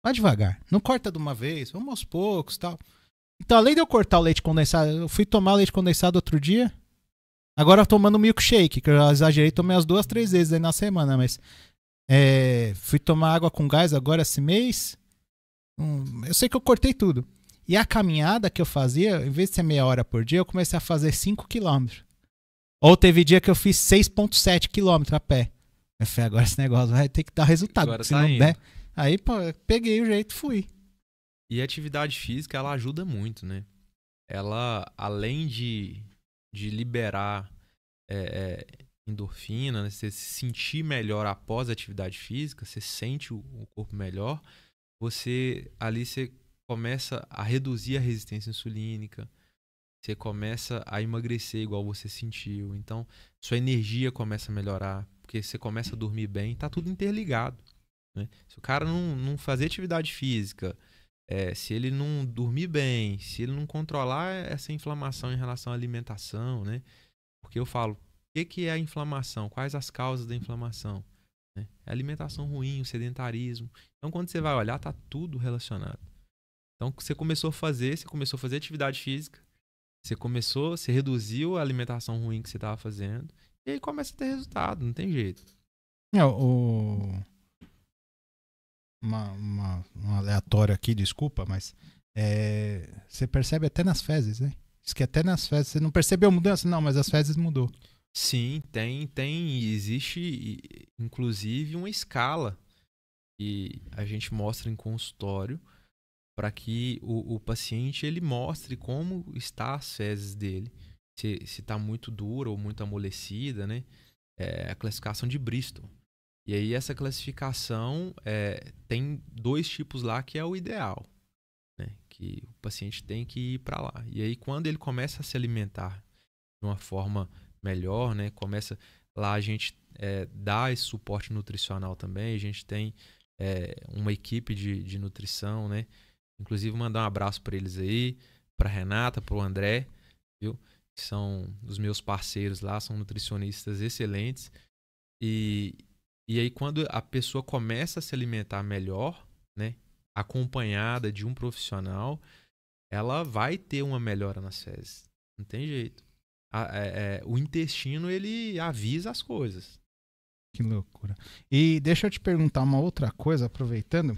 vai devagar, não corta de uma vez, vamos aos poucos e tal. Então, além de eu cortar o leite condensado, eu fui tomar leite condensado outro dia, agora eu tô tomando milkshake, que eu já exagerei, tomei as 2, 3 vezes aí na semana, mas fui tomar água com gás agora esse mês, eu sei que eu cortei tudo. E a caminhada que eu fazia, em vez de ser meia hora por dia, eu comecei a fazer 5 km. Ou teve dia que eu fiz 6,7 km a pé. Eu falei, agora esse negócio vai ter que dar resultado. Agora se tá não indo. der, aí pô, peguei o jeito e fui. E a atividade física, ela ajuda muito, né? Ela, além de liberar endorfina, né? Você se sentir melhor após a atividade física, você sente o corpo melhor, você começa a reduzir a resistência insulínica, você começa a emagrecer igual você sentiu. Então, sua energia começa a melhorar, porque você começa a dormir bem, tá tudo interligado, né? Se o cara não fazer atividade física, se ele não dormir bem, se ele não controlar essa inflamação em relação à alimentação, né? Porque eu falo, o que é a inflamação? Quais as causas da inflamação? Né? É alimentação ruim, o sedentarismo. Então, quando você vai olhar, tá tudo relacionado. Então, você começou a fazer atividade física, você reduziu a alimentação ruim que você estava fazendo, e aí começa a ter resultado, não tem jeito. Um aleatório aqui, desculpa, mas você percebe até nas fezes, né? Diz que até nas fezes, você não percebeu a mudança? Não, mas as fezes mudou. Sim, existe inclusive uma escala que a gente mostra em consultório para que o paciente ele mostre como está as fezes dele, se está muito dura ou muito amolecida, né? É a classificação de Bristol. E aí essa classificação tem 2 tipos lá que é o ideal, né? Que o paciente tem que ir para lá. E aí quando ele começa a se alimentar de uma forma melhor, né? Começa lá a gente dá esse suporte nutricional também. A gente tem uma equipe de nutrição, né? Inclusive mandar um abraço para eles aí, para Renata, para o André, viu? Que são os meus parceiros lá, são nutricionistas excelentes. E aí quando a pessoa começa a se alimentar melhor, né? Acompanhada de um profissional, ela vai ter uma melhora nas fezes. Não tem jeito. O intestino, ele avisa as coisas. Que loucura. E deixa eu te perguntar uma outra coisa, aproveitando.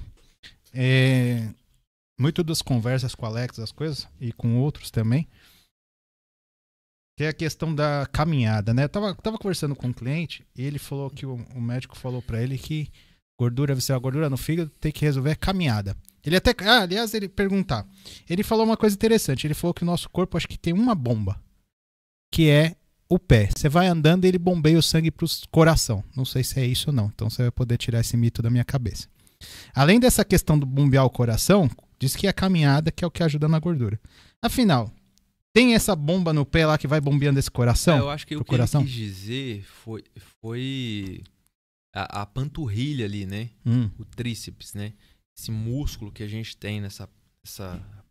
Muito das conversas com o Alex, as coisas, e com outros também, tem a questão da caminhada, né? Eu tava conversando com um cliente e ele falou que o médico falou pra ele que gordura visceral, gordura no fígado, tem que resolver a caminhada. Ele até, aliás, ele perguntar. Ele falou uma coisa interessante. Ele falou que o nosso corpo, acho que tem uma bomba, que é o pé. Você vai andando e ele bombeia o sangue pro coração. Não sei se é isso ou não. Então você vai poder tirar esse mito da minha cabeça. Além dessa questão do bombear o coração, diz que é a caminhada que é o que ajuda na gordura. Afinal, tem essa bomba no pé lá que vai bombeando esse coração? Eu acho que o que ele quis dizer foi a panturrilha ali, né? O tríceps, né? Esse músculo que a gente tem essa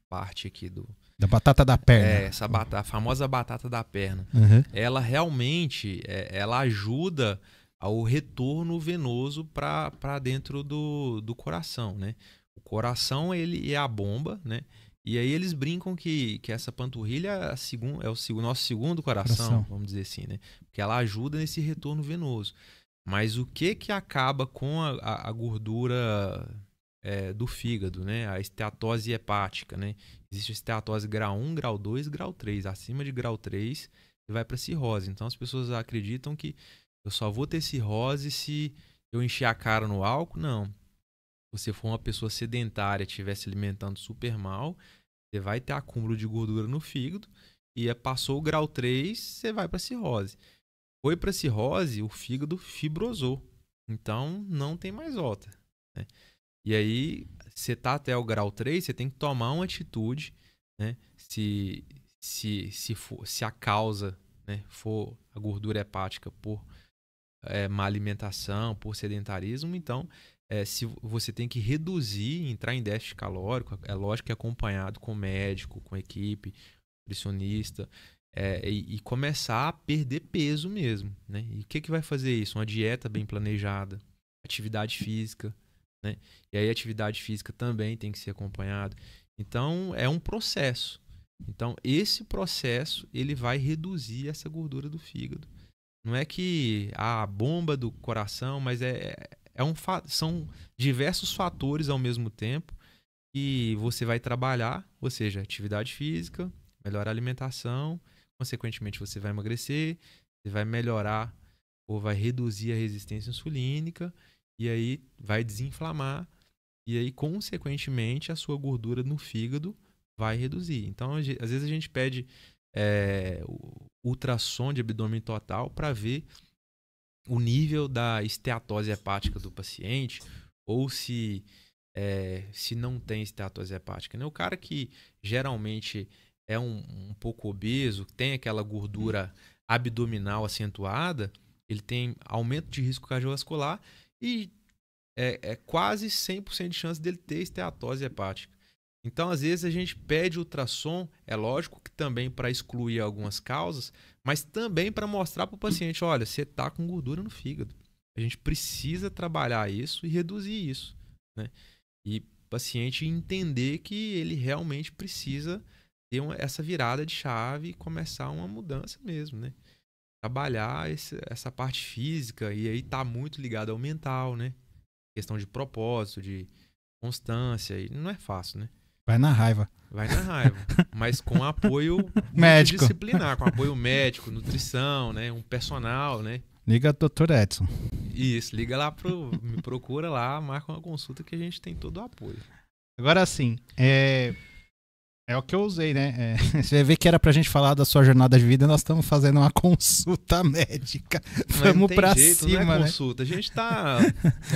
parte aqui da batata da perna. A famosa batata da perna. Uhum. Ela realmente ela ajuda ao retorno venoso para dentro do coração, né? O coração, ele é a bomba, né? E aí eles brincam que essa panturrilha é o nosso segundo coração, vamos dizer assim, né? Porque ela ajuda nesse retorno venoso. Mas o que acaba com a gordura do fígado, né? A esteatose hepática, né? Existe a esteatose grau 1, grau 2 e grau 3. Acima de grau 3, você vai para cirrose. Então as pessoas acreditam que eu só vou ter cirrose se eu encher a cara no álcool. Não. Se você for uma pessoa sedentária, estiver se alimentando super mal, você vai ter acúmulo de gordura no fígado e passou o grau 3, você vai para cirrose. Foi para cirrose, o fígado fibrosou. Então não tem mais volta, né? E aí, você tá até o grau 3, você tem que tomar uma atitude, né? Se a causa, né, for a gordura hepática por má alimentação, por sedentarismo, então se você tem que reduzir, entrar em déficit calórico, é lógico que acompanhado com médico, com equipe, nutricionista, e começar a perder peso mesmo, né? E o que vai fazer isso? Uma dieta bem planejada, atividade física, né? E aí a atividade física também tem que ser acompanhada. Então é um processo. Então esse processo ele vai reduzir essa gordura do fígado. Não é que a bomba do coração, mas são diversos fatores ao mesmo tempo que você vai trabalhar, ou seja, atividade física, melhorar a alimentação, consequentemente você vai emagrecer, você vai melhorar ou vai reduzir a resistência insulínica. E aí vai desinflamar e aí, consequentemente, a sua gordura no fígado vai reduzir. Então, às vezes a gente pede o ultrassom de abdômen total para ver o nível da esteatose hepática do paciente ou se não tem esteatose hepática, né? O cara que geralmente é um pouco obeso, tem aquela gordura abdominal acentuada, ele tem aumento de risco cardiovascular e quase 100% de chance dele ter esteatose hepática. Então, às vezes, a gente pede ultrassom, é lógico que também para excluir algumas causas, mas também para mostrar para o paciente, olha, você está com gordura no fígado. A gente precisa trabalhar isso e reduzir isso, né? E o paciente entender que ele realmente precisa ter essa virada de chave e começar uma mudança mesmo, né? Trabalhar essa parte física e aí está muito ligado ao mental, né? Questão de propósito, de constância, e não é fácil, né? Vai na raiva. Vai na raiva, mas com apoio médico, disciplinar, com apoio médico, nutrição, né? Um personal, né? Liga pro Dr. Edson. Isso, liga lá, me procura lá, marca uma consulta que a gente tem todo o apoio. Agora sim, é o que eu usei, né? Você vê que era pra gente falar da sua jornada de vida, nós estamos fazendo uma consulta médica. Vamos pra cima, não é né? Consulta. A gente tá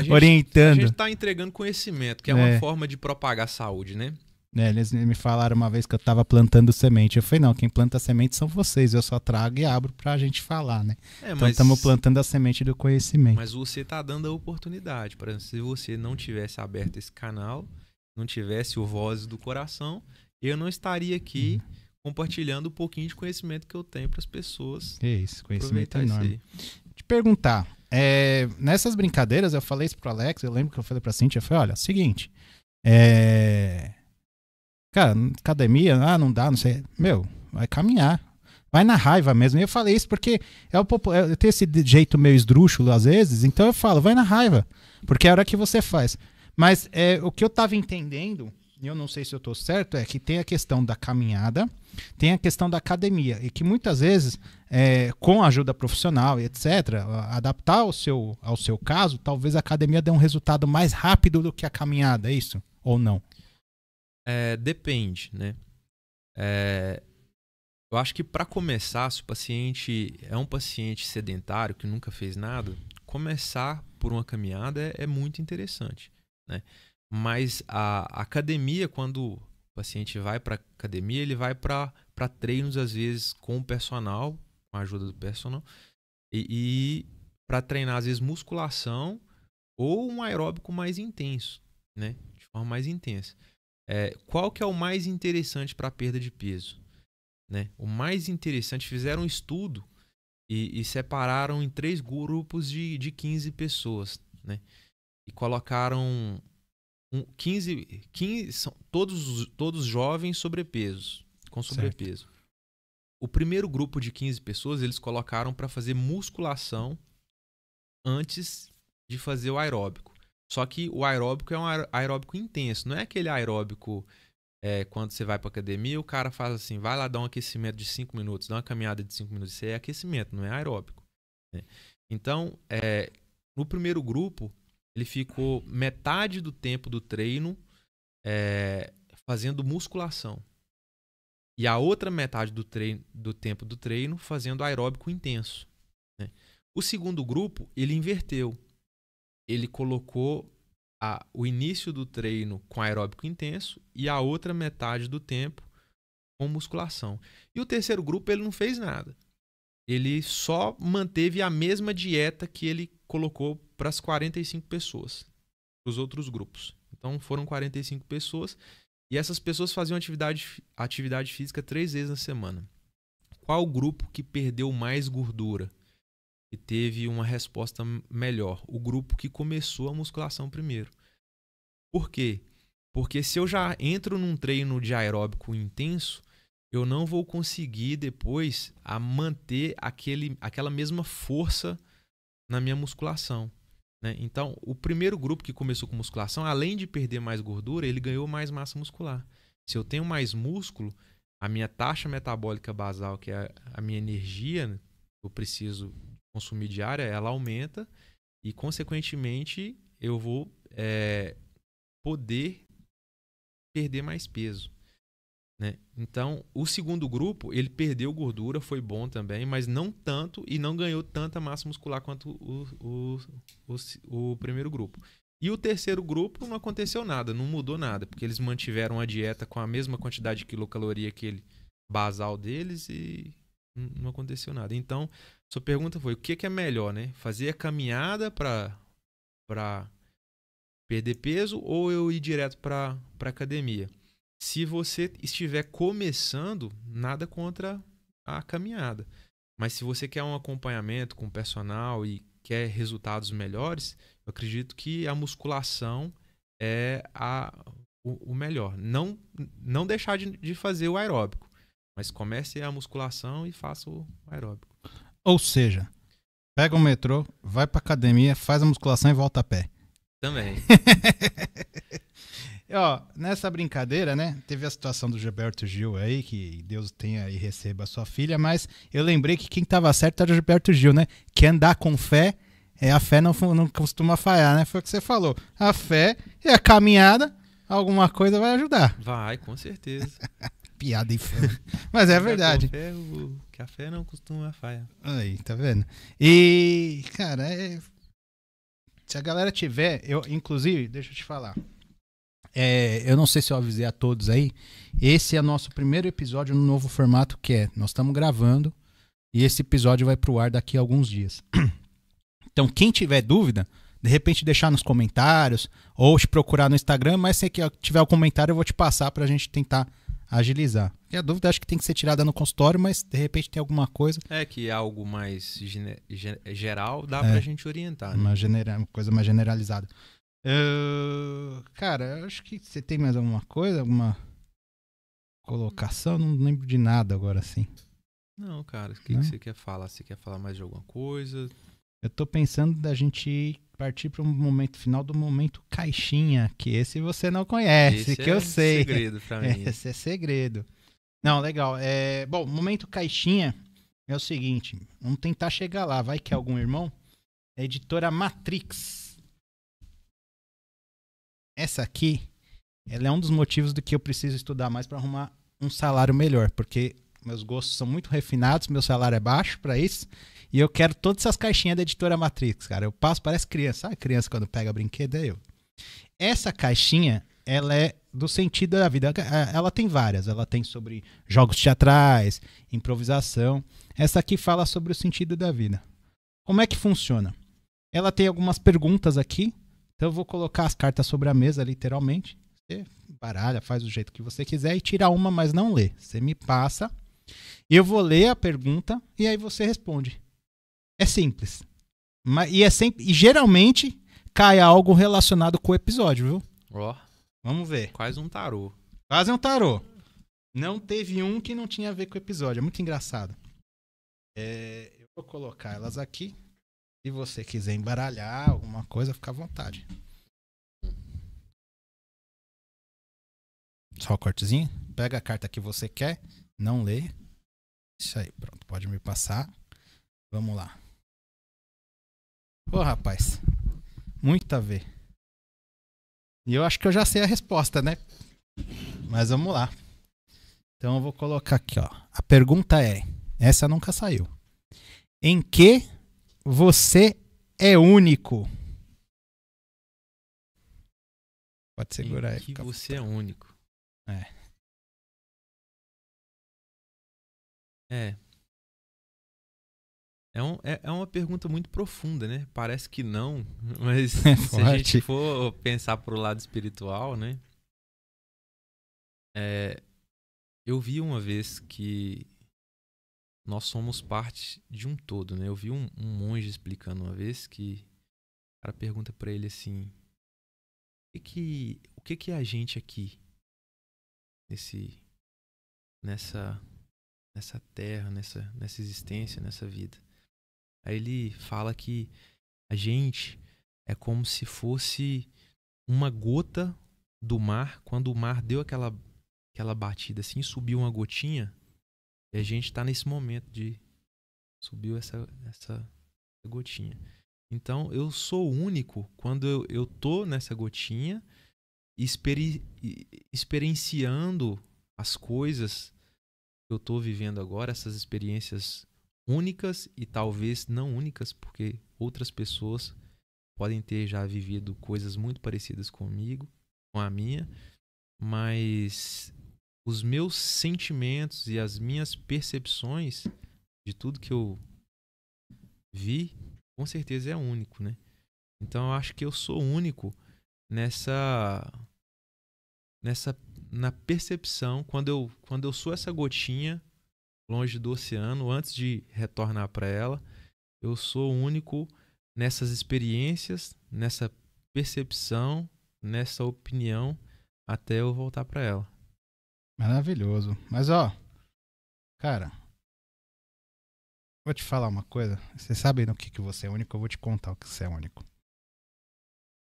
orientando. A gente tá entregando conhecimento, que é uma forma de propagar saúde, né? Eles me falaram uma vez que eu tava plantando semente. Eu falei, não, quem planta semente são vocês. Eu só trago e abro pra gente falar, né? Então estamos plantando a semente do conhecimento. Mas você tá dando a oportunidade. Por exemplo, se você não tivesse aberto esse canal, não tivesse o Vozes do Coração, eu não estaria aqui compartilhando um pouquinho de conhecimento que eu tenho para as pessoas. É isso, conhecimento enorme. Te perguntar, nessas brincadeiras, eu falei isso pro Alex, eu lembro que eu falei pra Cíntia, eu falei, olha, seguinte, cara, academia, não dá, não sei, vai caminhar, vai na raiva mesmo. E eu falei isso porque eu tenho esse jeito meio esdrúxulo às vezes, então eu falo, vai na raiva, porque é a hora que você faz. Mas o que eu tava entendendo e eu não sei se eu estou certo, é que tem a questão da caminhada, tem a questão da academia, e que muitas vezes, com a ajuda profissional e etc., adaptar ao seu caso, talvez a academia dê um resultado mais rápido do que a caminhada, é isso? Ou não? Depende, né? Eu acho que para começar, se o paciente é um paciente sedentário que nunca fez nada, começar por uma caminhada é muito interessante, né? Mas a academia, quando o paciente vai para academia, ele vai para treinos, às vezes, com o personal, com a ajuda do personal, e para treinar, às vezes, musculação ou um aeróbico mais intenso, né? De forma mais intensa. Qual que é o mais interessante para a perda de peso? Né? O mais interessante, fizeram um estudo e separaram em 3 grupos de 15 pessoas, né? E colocaram 15 são todos jovens com sobrepeso. Certo. O primeiro grupo de 15 pessoas eles colocaram para fazer musculação antes de fazer o aeróbico. Só que o aeróbico é um aeróbico intenso, não é aquele aeróbico quando você vai para academia, o cara faz assim, vai lá dar um aquecimento de 5 minutos, dá uma caminhada de 5 minutos, isso é aquecimento, não é aeróbico, né? Então, no primeiro grupo, ele ficou metade do tempo do treino fazendo musculação. E a outra metade do tempo do treino fazendo aeróbico intenso, né? O segundo grupo, ele inverteu. Ele colocou o início do treino com aeróbico intenso e a outra metade do tempo com musculação. E o terceiro grupo, ele não fez nada. Ele só manteve a mesma dieta que ele colocou para as 45 pessoas, para os outros grupos. Então, foram 45 pessoas e essas pessoas faziam atividade física 3 vezes na semana. Qual o grupo que perdeu mais gordura e teve uma resposta melhor? O grupo que começou a musculação primeiro. Por quê? Porque se eu já entro num treino de aeróbico intenso, eu não vou conseguir depois manter aquela mesma força na minha musculação, né? Então, o primeiro grupo que começou com musculação, além de perder mais gordura, ele ganhou mais massa muscular. Se eu tenho mais músculo, a minha taxa metabólica basal, que é a minha energia que eu preciso consumir diária, ela aumenta e, consequentemente, eu vou poder perder mais peso, né? Então, o segundo grupo, ele perdeu gordura, foi bom também, mas não tanto e não ganhou tanta massa muscular quanto o primeiro grupo. E o terceiro grupo não aconteceu nada, não mudou nada, porque eles mantiveram a dieta com a mesma quantidade de quilocaloria basal deles e não aconteceu nada. Então, sua pergunta foi, o que é melhor, né? Fazer a caminhada para perder peso ou eu ir direto para academia? Se você estiver começando, nada contra a caminhada. Mas se você quer um acompanhamento com o personal e quer resultados melhores, eu acredito que a musculação é o melhor. Não deixar de fazer o aeróbico, mas comece a musculação e faça o aeróbico. Ou seja, pega o metrô, vai para academia, faz a musculação e volta a pé. Também. Nessa brincadeira, né? Teve a situação do Gilberto Gil aí, que Deus tenha e receba a sua filha, mas eu lembrei que quem tava certo era o Gilberto Gil, né? Que andar com fé, a fé não costuma falhar, né? Foi o que você falou. A fé e a caminhada, alguma coisa vai ajudar. Vai, com certeza. Piada infame. Mas é verdade. Que a fé não costuma falhar. Aí, tá vendo? E, cara, se a galera tiver, inclusive, deixa eu te falar. Eu não sei se eu avisei a todos aí. Esse é nosso primeiro episódio no novo formato, que nós estamos gravando e esse episódio vai pro ar daqui a alguns dias. Então, quem tiver dúvida, de repente deixar nos comentários ou te procurar no Instagram, mas se tiver o comentário eu vou te passar pra gente tentar agilizar. E a dúvida acho que tem que ser tirada no consultório, mas de repente tem alguma coisa. Que é algo mais geral, dá pra gente orientar, né? Uma coisa mais generalizada. Cara, eu acho que você tem mais alguma coisa, alguma colocação? Não lembro de nada agora, assim. Não, cara, o que você quer falar? Você quer falar mais de alguma coisa? Eu tô pensando da gente partir para um momento final do momento caixinha, que esse você não conhece, Esse que eu sei. Segredo pra mim. Esse é segredo. Não, legal. Bom, momento caixinha é o seguinte, vamos tentar chegar lá, vai que é algum irmão. É a editora Matrix. Essa aqui, ela é um dos motivos do que eu preciso estudar mais para arrumar um salário melhor, porque meus gostos são muito refinados, meu salário é baixo para isso, e eu quero todas essas caixinhas da editora Matrix, cara. Eu passo, parece criança. Sabe criança quando pega brinquedo? É eu. Essa caixinha, ela é do sentido da vida. Ela tem várias. Ela tem sobre jogos teatrais, improvisação. Essa aqui fala sobre o sentido da vida. Como é que funciona? Ela tem algumas perguntas aqui. Então eu vou colocar as cartas sobre a mesa, literalmente. Você baralha, faz do jeito que você quiser e tira uma, mas não lê. Você me passa. Eu vou ler a pergunta e aí você responde. É simples. E geralmente cai algo relacionado com o episódio, viu? Ó, Vamos ver. quase um tarô. Quase um tarô. Não teve um que não tinha a ver com o episódio. É muito engraçado. Eu vou colocar elas aqui. Se você quiser embaralhar alguma coisa, fica à vontade. Só o cortezinho. Pega a carta que você quer. Não lê. Isso aí, pronto. Pode me passar. Vamos lá. Pô, rapaz. Muito a ver. E eu acho que eu já sei a resposta, né? Mas vamos lá. Então eu vou colocar aqui, ó. A pergunta é... Essa nunca saiu. Em que você é único? Pode segurar aí. Que você é único. É uma pergunta muito profunda, né? Parece que não, mas se a gente for pensar pro lado espiritual, né? Eu vi uma vez que nós somos parte de um todo, né? Eu vi um monge explicando uma vez que o cara pergunta pra ele assim: o que é a gente aqui nessa terra, nessa existência, nessa vida? Aí ele fala que a gente é como se fosse uma gota do mar, quando o mar deu aquela batida assim, subiu uma gotinha, e a gente está nesse momento de subiu essa gotinha. Então eu sou único quando eu tô nessa gotinha experienciando as coisas que eu tô vivendo agora, essas experiências únicas e talvez não únicas, porque outras pessoas podem ter já vivido coisas muito parecidas comigo, com a minha, mas os meus sentimentos e as minhas percepções de tudo que eu vi, com certeza é único, né? Então eu acho que eu sou único na percepção, quando eu sou essa gotinha longe do oceano, antes de retornar para ela, eu sou único nessas experiências, nessa percepção, nessa opinião, até eu voltar para ela. Maravilhoso. Mas ó, cara, vou te falar uma coisa. Você sabe no que você é único? Eu vou te contar o que você é único.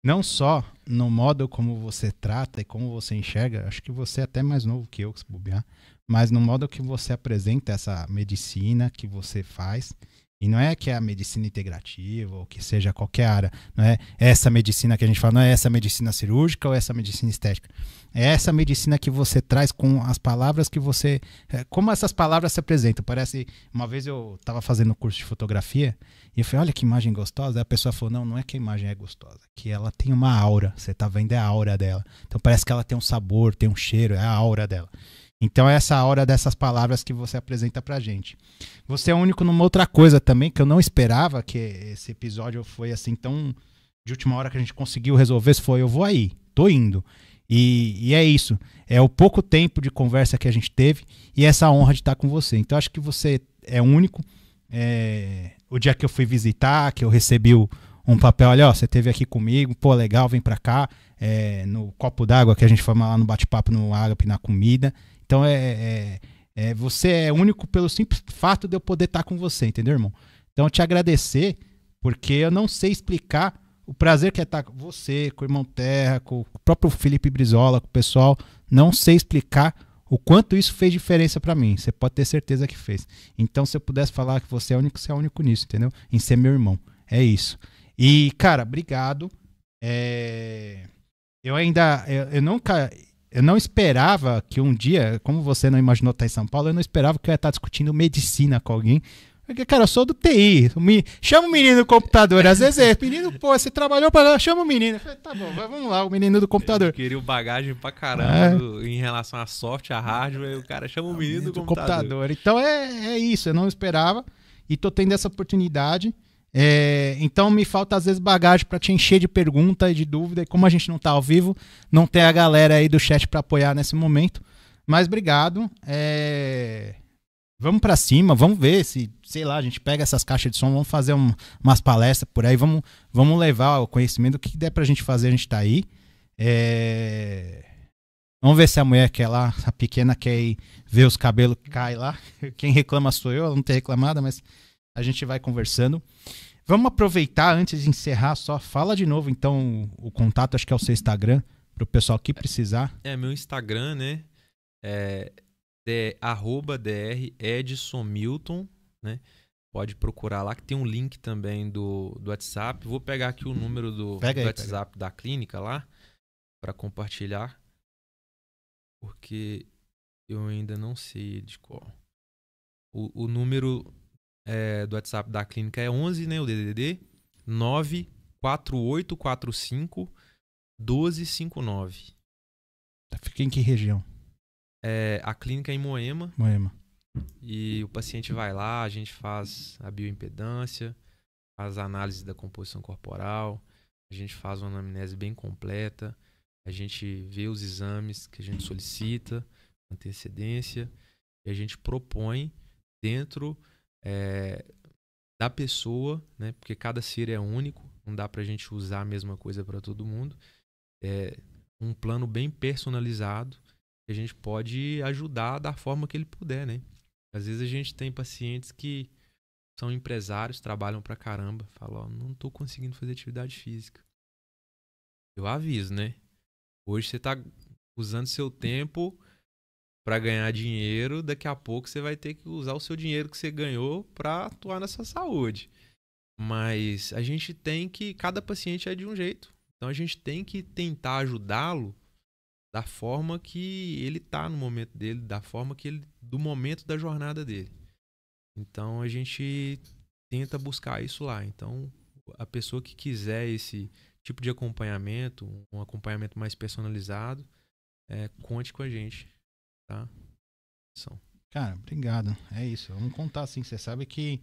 Não só no modo como você trata e como você enxerga, acho que você é até mais novo que eu, se bobear, mas no modo que você apresenta essa medicina que você faz, e não é que é a medicina integrativa ou que seja qualquer área, não é essa medicina que a gente fala, não é essa medicina cirúrgica ou essa medicina estética, é essa medicina que você traz com as palavras que você, como essas palavras se apresentam. Parece, uma vez eu estava fazendo curso de fotografia e eu falei, olha que imagem gostosa. Aí a pessoa falou, não é que a imagem é gostosa, que ela tem uma aura, você tá vendo, é a aura dela. Então parece que ela tem um sabor, tem um cheiro, é a aura dela. Então é essa aura dessas palavras que você apresenta pra gente. Você é único numa outra coisa também, que eu não esperava que esse episódio foi assim tão de última hora que a gente conseguiu resolver. Foi, eu vou aí, tô indo. E é isso, é o pouco tempo de conversa que a gente teve e essa honra de estar com você. Então acho que você é único. O dia que eu fui visitar, que eu recebi um papel, olha, ó, você esteve aqui comigo, pô, legal, vem pra cá, no copo d'água que a gente foi lá no bate-papo no Ágape, na comida. Então você é único pelo simples fato de eu poder estar com você, entendeu, irmão? Então eu te agradecer, porque eu não sei explicar o prazer que é estar com você, com o irmão Terra, com o próprio Felipe Brizola, com o pessoal. Não sei explicar o quanto isso fez diferença pra mim. Você pode ter certeza que fez. Então, se eu pudesse falar que você é único nisso, entendeu? Em ser meu irmão. É isso. E, cara, obrigado. Eu não esperava que um dia, como você não imaginou estar em São Paulo, eu não esperava que eu ia estar discutindo medicina com alguém. Porque, cara, eu sou do TI. Chama o menino do computador. Às vezes menino, pô, você trabalhou pra lá, chama o menino. Eu falei, tá bom, vamos lá, o menino do computador. Adquiriu bagagem pra caramba em relação a software, a hardware, o cara chama o menino do computador. Então é isso, eu não esperava e tô tendo essa oportunidade. Então me falta às vezes bagagem pra te encher de pergunta e de dúvida. E como a gente não tá ao vivo, não tem a galera aí do chat pra apoiar nesse momento. Mas obrigado. Vamos pra cima, vamos ver se, sei lá, a gente pega essas caixas de som, vamos fazer umas palestras por aí, vamos levar o conhecimento, o que der pra gente fazer, a gente tá aí. Vamos ver se a mulher quer lá, a pequena quer ir ver os cabelos que caem lá. Quem reclama sou eu, ela não tem reclamada, mas a gente vai conversando. Vamos aproveitar, antes de encerrar, só fala de novo, então, o contato, acho que é o seu Instagram, pro pessoal que precisar. Meu Instagram, né, @Dr. Edson Milton, né? Pode procurar lá, que tem um link também do WhatsApp. Vou pegar aqui o número do WhatsApp da clínica lá para compartilhar, porque eu ainda não sei de qual. O número do WhatsApp da clínica é 11, né? O DDD 94845 1259. Fica em que região? A clínica é em Moema. E o paciente vai lá, a gente faz a bioimpedância, faz a análise da composição corporal, a gente faz uma anamnese bem completa, a gente vê os exames que a gente solicita, antecedência, e a gente propõe dentro da pessoa, né? Porque cada ser é único, não dá pra gente usar a mesma coisa para todo mundo. Um plano bem personalizado, que a gente pode ajudar da forma que ele puder, né? Às vezes a gente tem pacientes que são empresários, trabalham pra caramba, falam, não tô conseguindo fazer atividade física. Eu aviso, né? Hoje você tá usando seu tempo pra ganhar dinheiro, daqui a pouco você vai ter que usar o seu dinheiro que você ganhou pra atuar na sua saúde. Mas a gente tem que, cada paciente é de um jeito, então a gente tem que tentar ajudá-lo da forma que ele tá no momento dele, da forma que ele, do momento da jornada dele. Então a gente tenta buscar isso lá. Então a pessoa que quiser esse tipo de acompanhamento, um acompanhamento mais personalizado, conte com a gente, tá? Cara, obrigado. É isso. Vamos contar assim. Você sabe que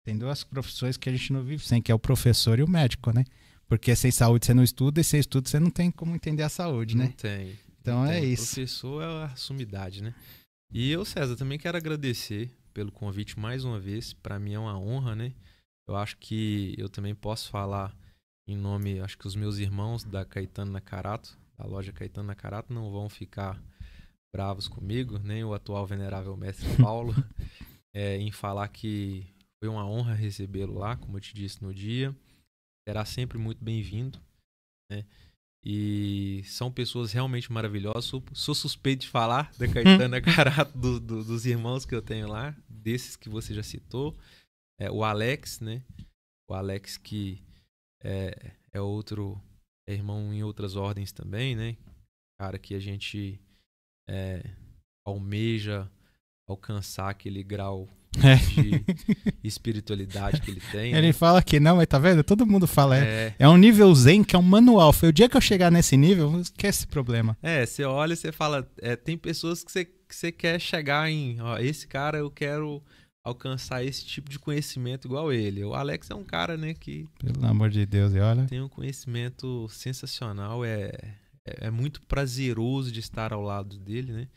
tem duas profissões que a gente não vive sem, que é o professor e o médico, né? Porque sem saúde você não estuda e sem estudo você não tem como entender a saúde, né? Não tem. Então é isso. O professor é a sumidade, né? E eu, César, também quero agradecer pelo convite mais uma vez. Para mim é uma honra, né? Eu acho que eu também posso falar em nome, acho que os meus irmãos da Caetano Nakarato, da loja Caetano Nakarato, não vão ficar bravos comigo, nem o atual venerável mestre Paulo, em falar que foi uma honra recebê-lo lá, como eu te disse no dia. Será sempre muito bem-vindo, né? E são pessoas realmente maravilhosas. Sou suspeito de falar da Caetano Nakarato, dos irmãos que eu tenho lá, desses que você já citou. O Alex, né? O Alex que é outro, é irmão em outras ordens também, né? Cara que a gente almeja alcançar aquele grau de espiritualidade que ele tem. Ele fala que não, mas tá vendo? Todo mundo fala. É um nível zen, que é um manual. Foi o dia que eu chegar nesse nível, esquece esse problema. Você olha e você fala, tem pessoas que você quer chegar em, ó, esse cara eu quero alcançar esse tipo de conhecimento igual ele. O Alex é um cara, né, que... Pelo amor de Deus, e olha... Tem um conhecimento sensacional, é muito prazeroso de estar ao lado dele, né?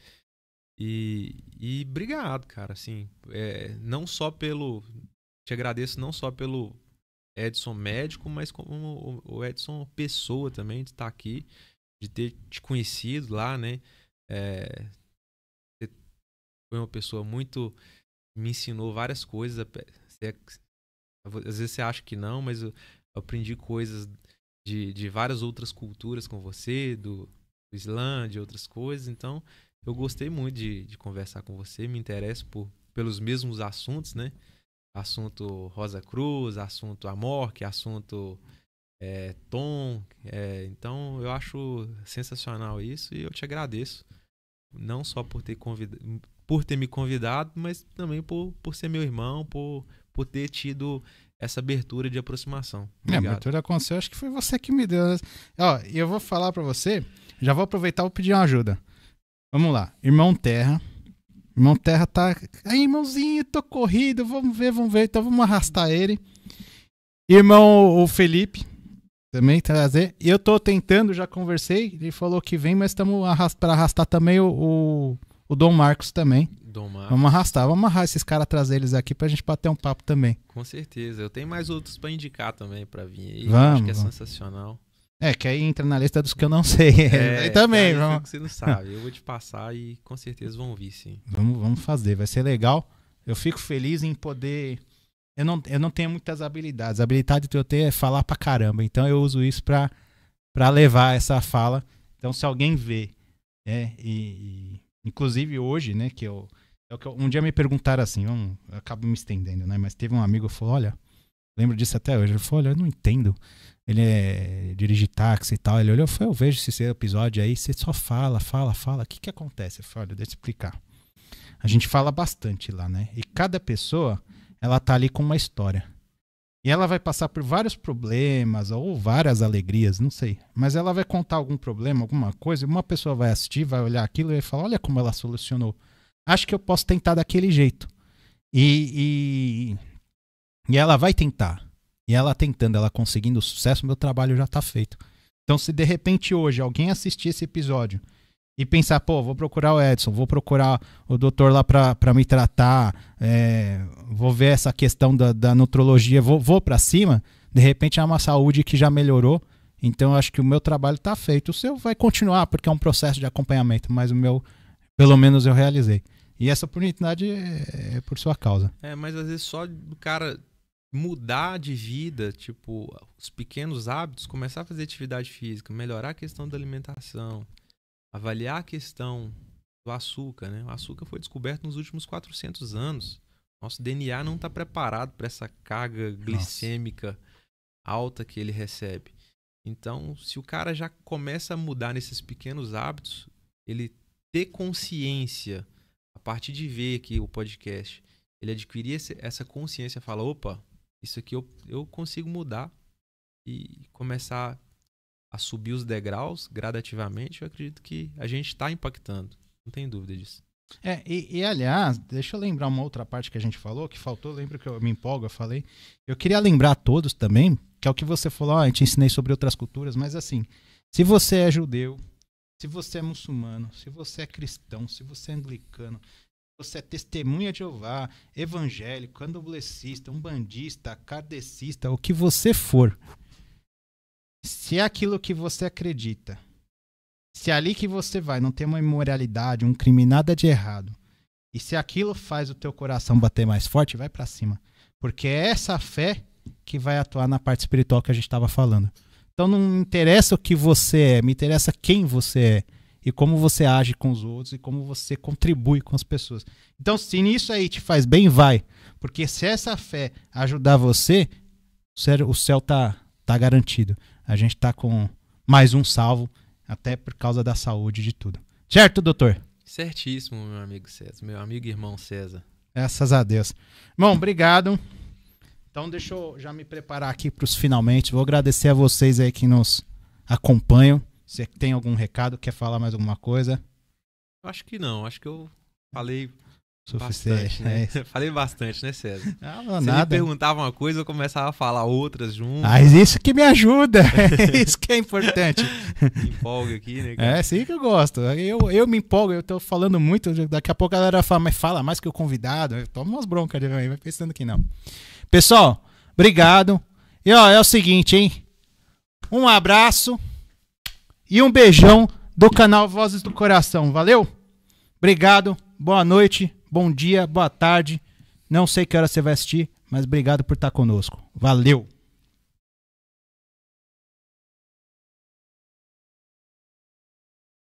E obrigado, cara, assim, não só te agradeço não só pelo Edson médico, mas como o Edson pessoa também, de estar aqui, de ter te conhecido lá, né? Você foi uma pessoa muito... me ensinou várias coisas, às vezes você acha que não, mas eu aprendi coisas de várias outras culturas com você, do Islã, de outras coisas. Então, eu gostei muito de conversar com você, me interesso pelos mesmos assuntos, né? Assunto Rosa Cruz, assunto Amorque, assunto Tom. Então, eu acho sensacional isso e eu te agradeço. Não só por ter me convidado, mas também por ser meu irmão, por ter tido essa abertura de aproximação. Obrigado. A abertura aconteceu, acho que foi você que me deu. Ó, eu vou falar pra você, já vou aproveitar e vou pedir uma ajuda. Vamos lá, Irmão Terra. Irmão Terra tá... Aí, irmãozinho, tô corrido, vamos ver. Então vamos arrastar ele. Irmão o Felipe, também trazer. Eu tô tentando, já conversei, ele falou que vem, mas estamos para arrastar também o Dom Marcos também. Vamos amarrar esses caras, trazer eles aqui pra gente bater um papo também. Com certeza, eu tenho mais outros pra indicar também pra vir aí. Vamos, acho que é sensacional. Que aí entra na lista dos que eu não sei. Aí também, vamos. Que você não sabe, eu vou te passar e com certeza vão vir, sim. Vamos fazer, vai ser legal. Eu fico feliz em poder... Eu não tenho muitas habilidades. A habilidade que eu tenho é falar pra caramba. Então eu uso isso pra levar essa fala. Então se alguém vê, inclusive hoje, né, um dia me perguntaram assim, eu acabo me estendendo, né, mas teve um amigo que falou, olha, lembro disso até hoje, ele falou, olha, eu não entendo, ele dirige táxi e tal, ele olhou, eu falei, eu vejo esse episódio aí, você só fala, o que acontece? Eu falei, olha, deixa eu explicar. A gente fala bastante lá, né, e cada pessoa, ela tá ali com uma história. E ela vai passar por vários problemas ou várias alegrias, não sei. Mas ela vai contar algum problema, alguma coisa, e uma pessoa vai assistir, vai olhar aquilo e vai falar, olha como ela solucionou. Acho que eu posso tentar daquele jeito. E ela vai tentar. E ela tentando, ela conseguindo sucesso, meu trabalho já tá feito. Então se de repente hoje alguém assistir esse episódio e pensar, pô, vou procurar o Edson, vou procurar o doutor lá pra me tratar, vou ver essa questão da nutrologia, vou pra cima, de repente é uma saúde que já melhorou, então eu acho que o meu trabalho tá feito. O seu vai continuar, porque é um processo de acompanhamento, mas o meu, pelo menos eu realizei. E essa oportunidade é por sua causa. Mas às vezes só do cara mudar de vida, tipo, os pequenos hábitos, começar a fazer atividade física, melhorar a questão da alimentação, avaliar a questão do açúcar, né? O açúcar foi descoberto nos últimos 400 anos. Nosso DNA não está preparado para essa carga glicêmica alta que ele recebe. Então, se o cara já começa a mudar nesses pequenos hábitos, ele ter consciência, a partir de ver aqui o podcast, ele adquirir essa consciência, fala, opa, isso aqui eu consigo mudar e começar a subir os degraus gradativamente, eu acredito que a gente está impactando. Não tem dúvida disso. Aliás, deixa eu lembrar uma outra parte que a gente falou, que faltou, lembro que eu me empolgo, eu falei. Eu queria lembrar a todos também, que é o que você falou, eu te ensinei sobre outras culturas, mas assim, se você é judeu, se você é muçulmano, se você é cristão, se você é anglicano, se você é testemunha de Jeová, evangélico, candomblessista, umbandista, kardecista, o que você for, se é aquilo que você acredita, se é ali que você vai não tem uma imoralidade, um crime, nada de errado, e se aquilo faz o teu coração bater mais forte, vai pra cima. Porque é essa fé que vai atuar na parte espiritual que a gente estava falando. Então não me interessa o que você é, me interessa quem você é e como você age com os outros e como você contribui com as pessoas. Então se nisso aí te faz bem, vai. Porque se essa fé ajudar você, o céu tá garantido. A gente tá com mais um salvo, até por causa da saúde de tudo. Certo, doutor? Certíssimo, meu amigo César. Meu amigo e irmão César. Graças a Deus. Bom, obrigado. Então deixa eu já me preparar aqui para os finalmente. Vou agradecer a vocês aí que nos acompanham. Se tem algum recado, quer falar mais alguma coisa? Acho que não. Acho que eu falei... Suficiente, bastante, né? Falei bastante, né, César? Não, Você nada. me perguntava uma coisa, eu começava a falar outras junto. Mas isso que me ajuda. Isso que é importante. Me empolga aqui, né, cara? É, sim que eu gosto. Eu me empolgo, eu tô falando muito. Daqui a pouco a galera fala, mas fala mais que o convidado. Eu tomo umas broncas de mim, vai pensando que não. Pessoal, obrigado. E ó, é o seguinte, hein? Um abraço e um beijão do canal Vozes do Coração. Valeu? Obrigado, boa noite. Bom dia, boa tarde. Não sei que hora você vai assistir, mas obrigado por estar conosco. Valeu!